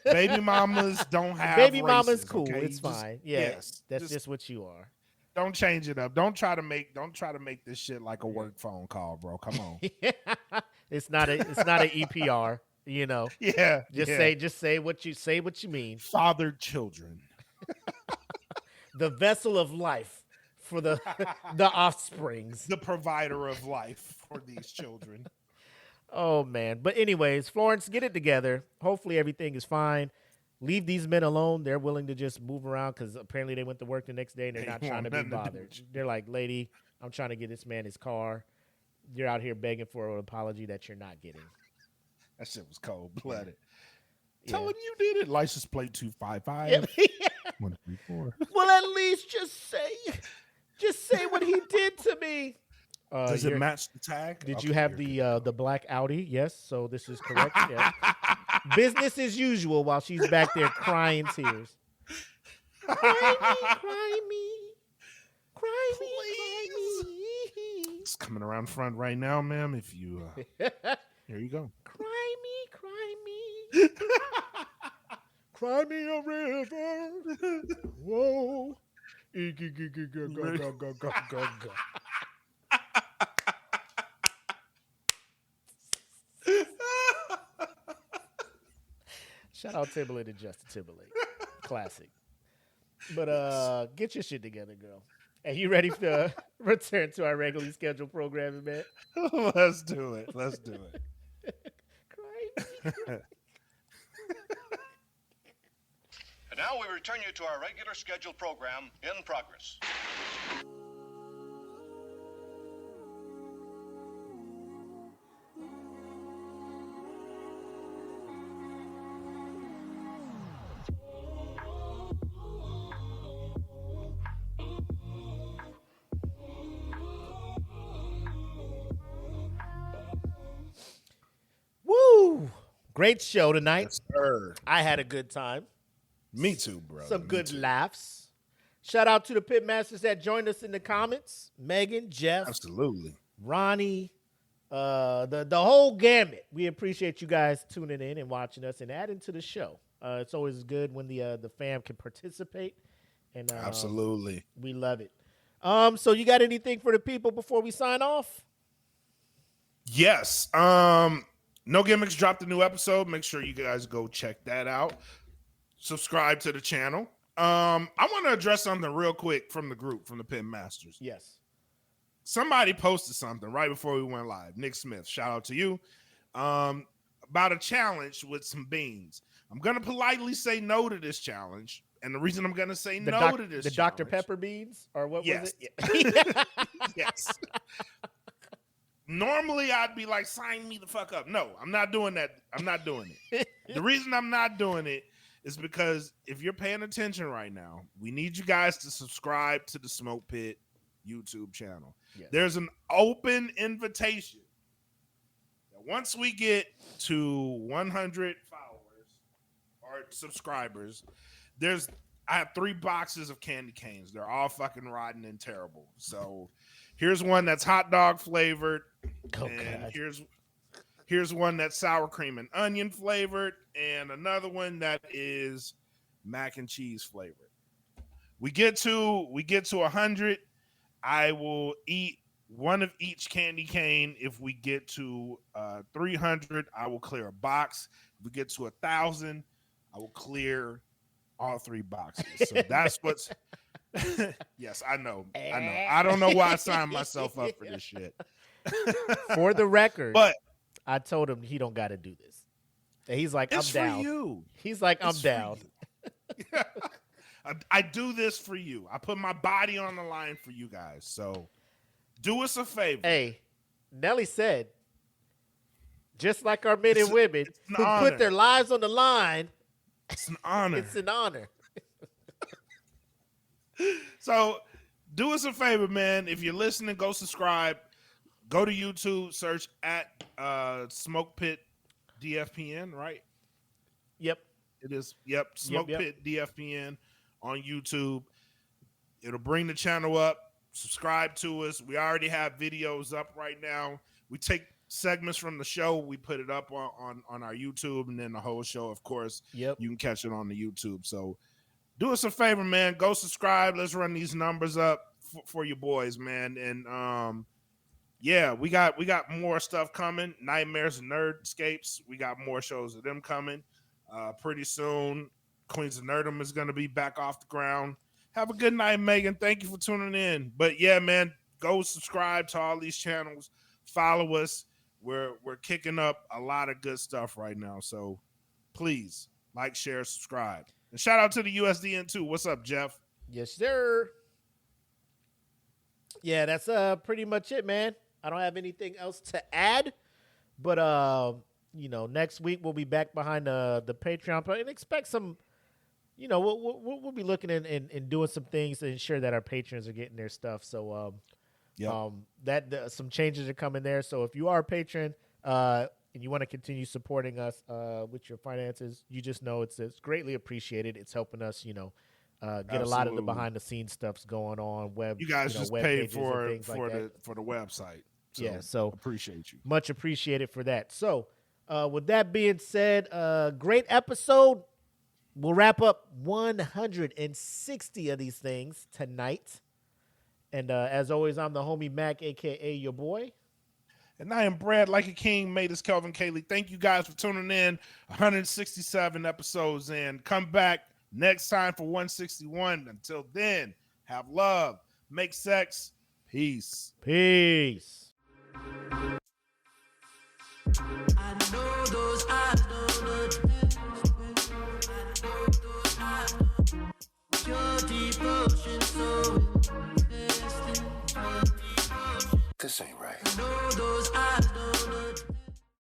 Baby mamas don't have Baby races, mama's cool. okay? It's You just- fine. Yeah. Yes. That's just what you are. Don't change it up. Don't try to make this shit like a work phone call, bro. Come on. It's not an EPR, you know. Yeah. Just say what you mean. Fathered children. The vessel of life for the offsprings. The provider of life for these children. Oh man. But anyways, Florence, get it together. Hopefully everything is fine. Leave these men alone. They're willing to just move around because apparently they went to work the next day and they're They not want trying to be nothing to do bothered. with you. They're like, lady, I'm trying to get this man his car. You're out here begging for an apology that you're not getting. That shit was cold blooded. Yeah. Tell him you did it. License plate 255. Yeah. 134. Well, at least just say what he did to me. Does it match the tag? Did Okay, you have you're the black Audi? Yes, so this is correct. Yeah. Business as usual while she's back there crying tears. Cry me. It's coming around front right now, ma'am. If you, here you go. Cry me. Cry me a river. Whoa. Shout out Timberlake and Justin Timberlake. Classic. But get your shit together, girl. And you ready to return to our regularly scheduled programming, man? Let's do it. Let's do it. Cry. And now we return you to our regular scheduled program in progress. Woo! Great show tonight. Yes, sir. I had a good time. Me too, bro. Some Me good too. laughs. Shout out to the Pitmasters that joined us in the comments. Megan, Jeff, Absolutely. Ronnie, the whole gamut. We appreciate you guys tuning in and watching us and adding to the show. It's always good when the fam can participate. And Absolutely. we love it. So you got anything for the people before we sign off? Yes. No Gimmicks dropped a new episode. Make sure you guys go check that out. Subscribe to the channel. I want to address something real quick from the group, from the Pitmasters. Yes. Somebody posted something right before we went live. Nick Smith, shout out to you. About a challenge with some beans. I'm going to politely say no to this challenge. And the reason I'm going to say no to this the challenge, Dr. Pepper beans? Or what yes. was it? Yes. Normally, I'd be like, sign me the fuck up. No, I'm not doing that. I'm not doing it. The reason I'm not doing it is because if you're paying attention right now, we need you guys to subscribe to the Smoke Pit YouTube channel. Yes. There's an open invitation that once we get to 100 followers or subscribers, I have 3 boxes of candy canes. They're all fucking rotten and terrible. So here's one that's hot dog flavored. Oh, and God. Here's one that's sour cream and onion flavored, and another one that is mac and cheese flavored. We get to 100. I will eat one of each candy cane. If we get to 300, I will clear a box. If we get to 1,000, I will clear all 3 boxes. So that's what's. Yes, I know. I don't know why I signed myself up for this shit. For the record, but I told him he don't got to do this. And he's like, I'm it's down. for you. He's like, I'm It's for down. you. I do this for you. I put my body on the line for you guys. So do us a favor. Hey, Nelly said, just like our men and women who honor. put their lives on the line, It's an honor. it's an honor. So do us a favor, man. If you're listening, go subscribe. Go to YouTube, search at Smoke Pit DFPN, right? Yep. It is. Yep. Smoke Pit DFPN on YouTube. It'll bring the channel up. Subscribe to us. We already have videos up right now. We take segments from the show. We put it up on our YouTube, and then the whole show, of course. Yep. You can catch it on the YouTube. So do us a favor, man. Go subscribe. Let's run these numbers up for your boys, man. And yeah, we got more stuff coming. Nightmares and Nerdscapes. We got more shows of them coming. Pretty soon, Queens of Nerdum is going to be back off the ground. Have a good night, Megan. Thank you for tuning in. But yeah, man, go subscribe to all these channels. Follow us. We're kicking up a lot of good stuff right now. So please like, share, subscribe. And shout out to the USDN too. What's up, Jeff? Yes, sir. Yeah, that's pretty much it, man. I don't have anything else to add. But next week we'll be back behind the Patreon, and expect some. We'll be looking and doing some things to ensure that our patrons are getting their stuff. So, some changes are coming there. So if you are a patron and you want to continue supporting us with your finances, you just know it's greatly appreciated. It's helping us, get a lot of the behind the scenes stuff's going on. You guys just web paid pages for and things like that. the website. So appreciate you. Much appreciated for that. So with that being said, great episode. We'll wrap up 160 of these things tonight. And as always, I'm the homie Mac, a.k.a. your boy. And I am Brad like a king, made us Kelvin Cayley. Thank you guys for tuning in. 167 episodes in. Come back next time for 161. Until then, have love, make sex, peace. Peace.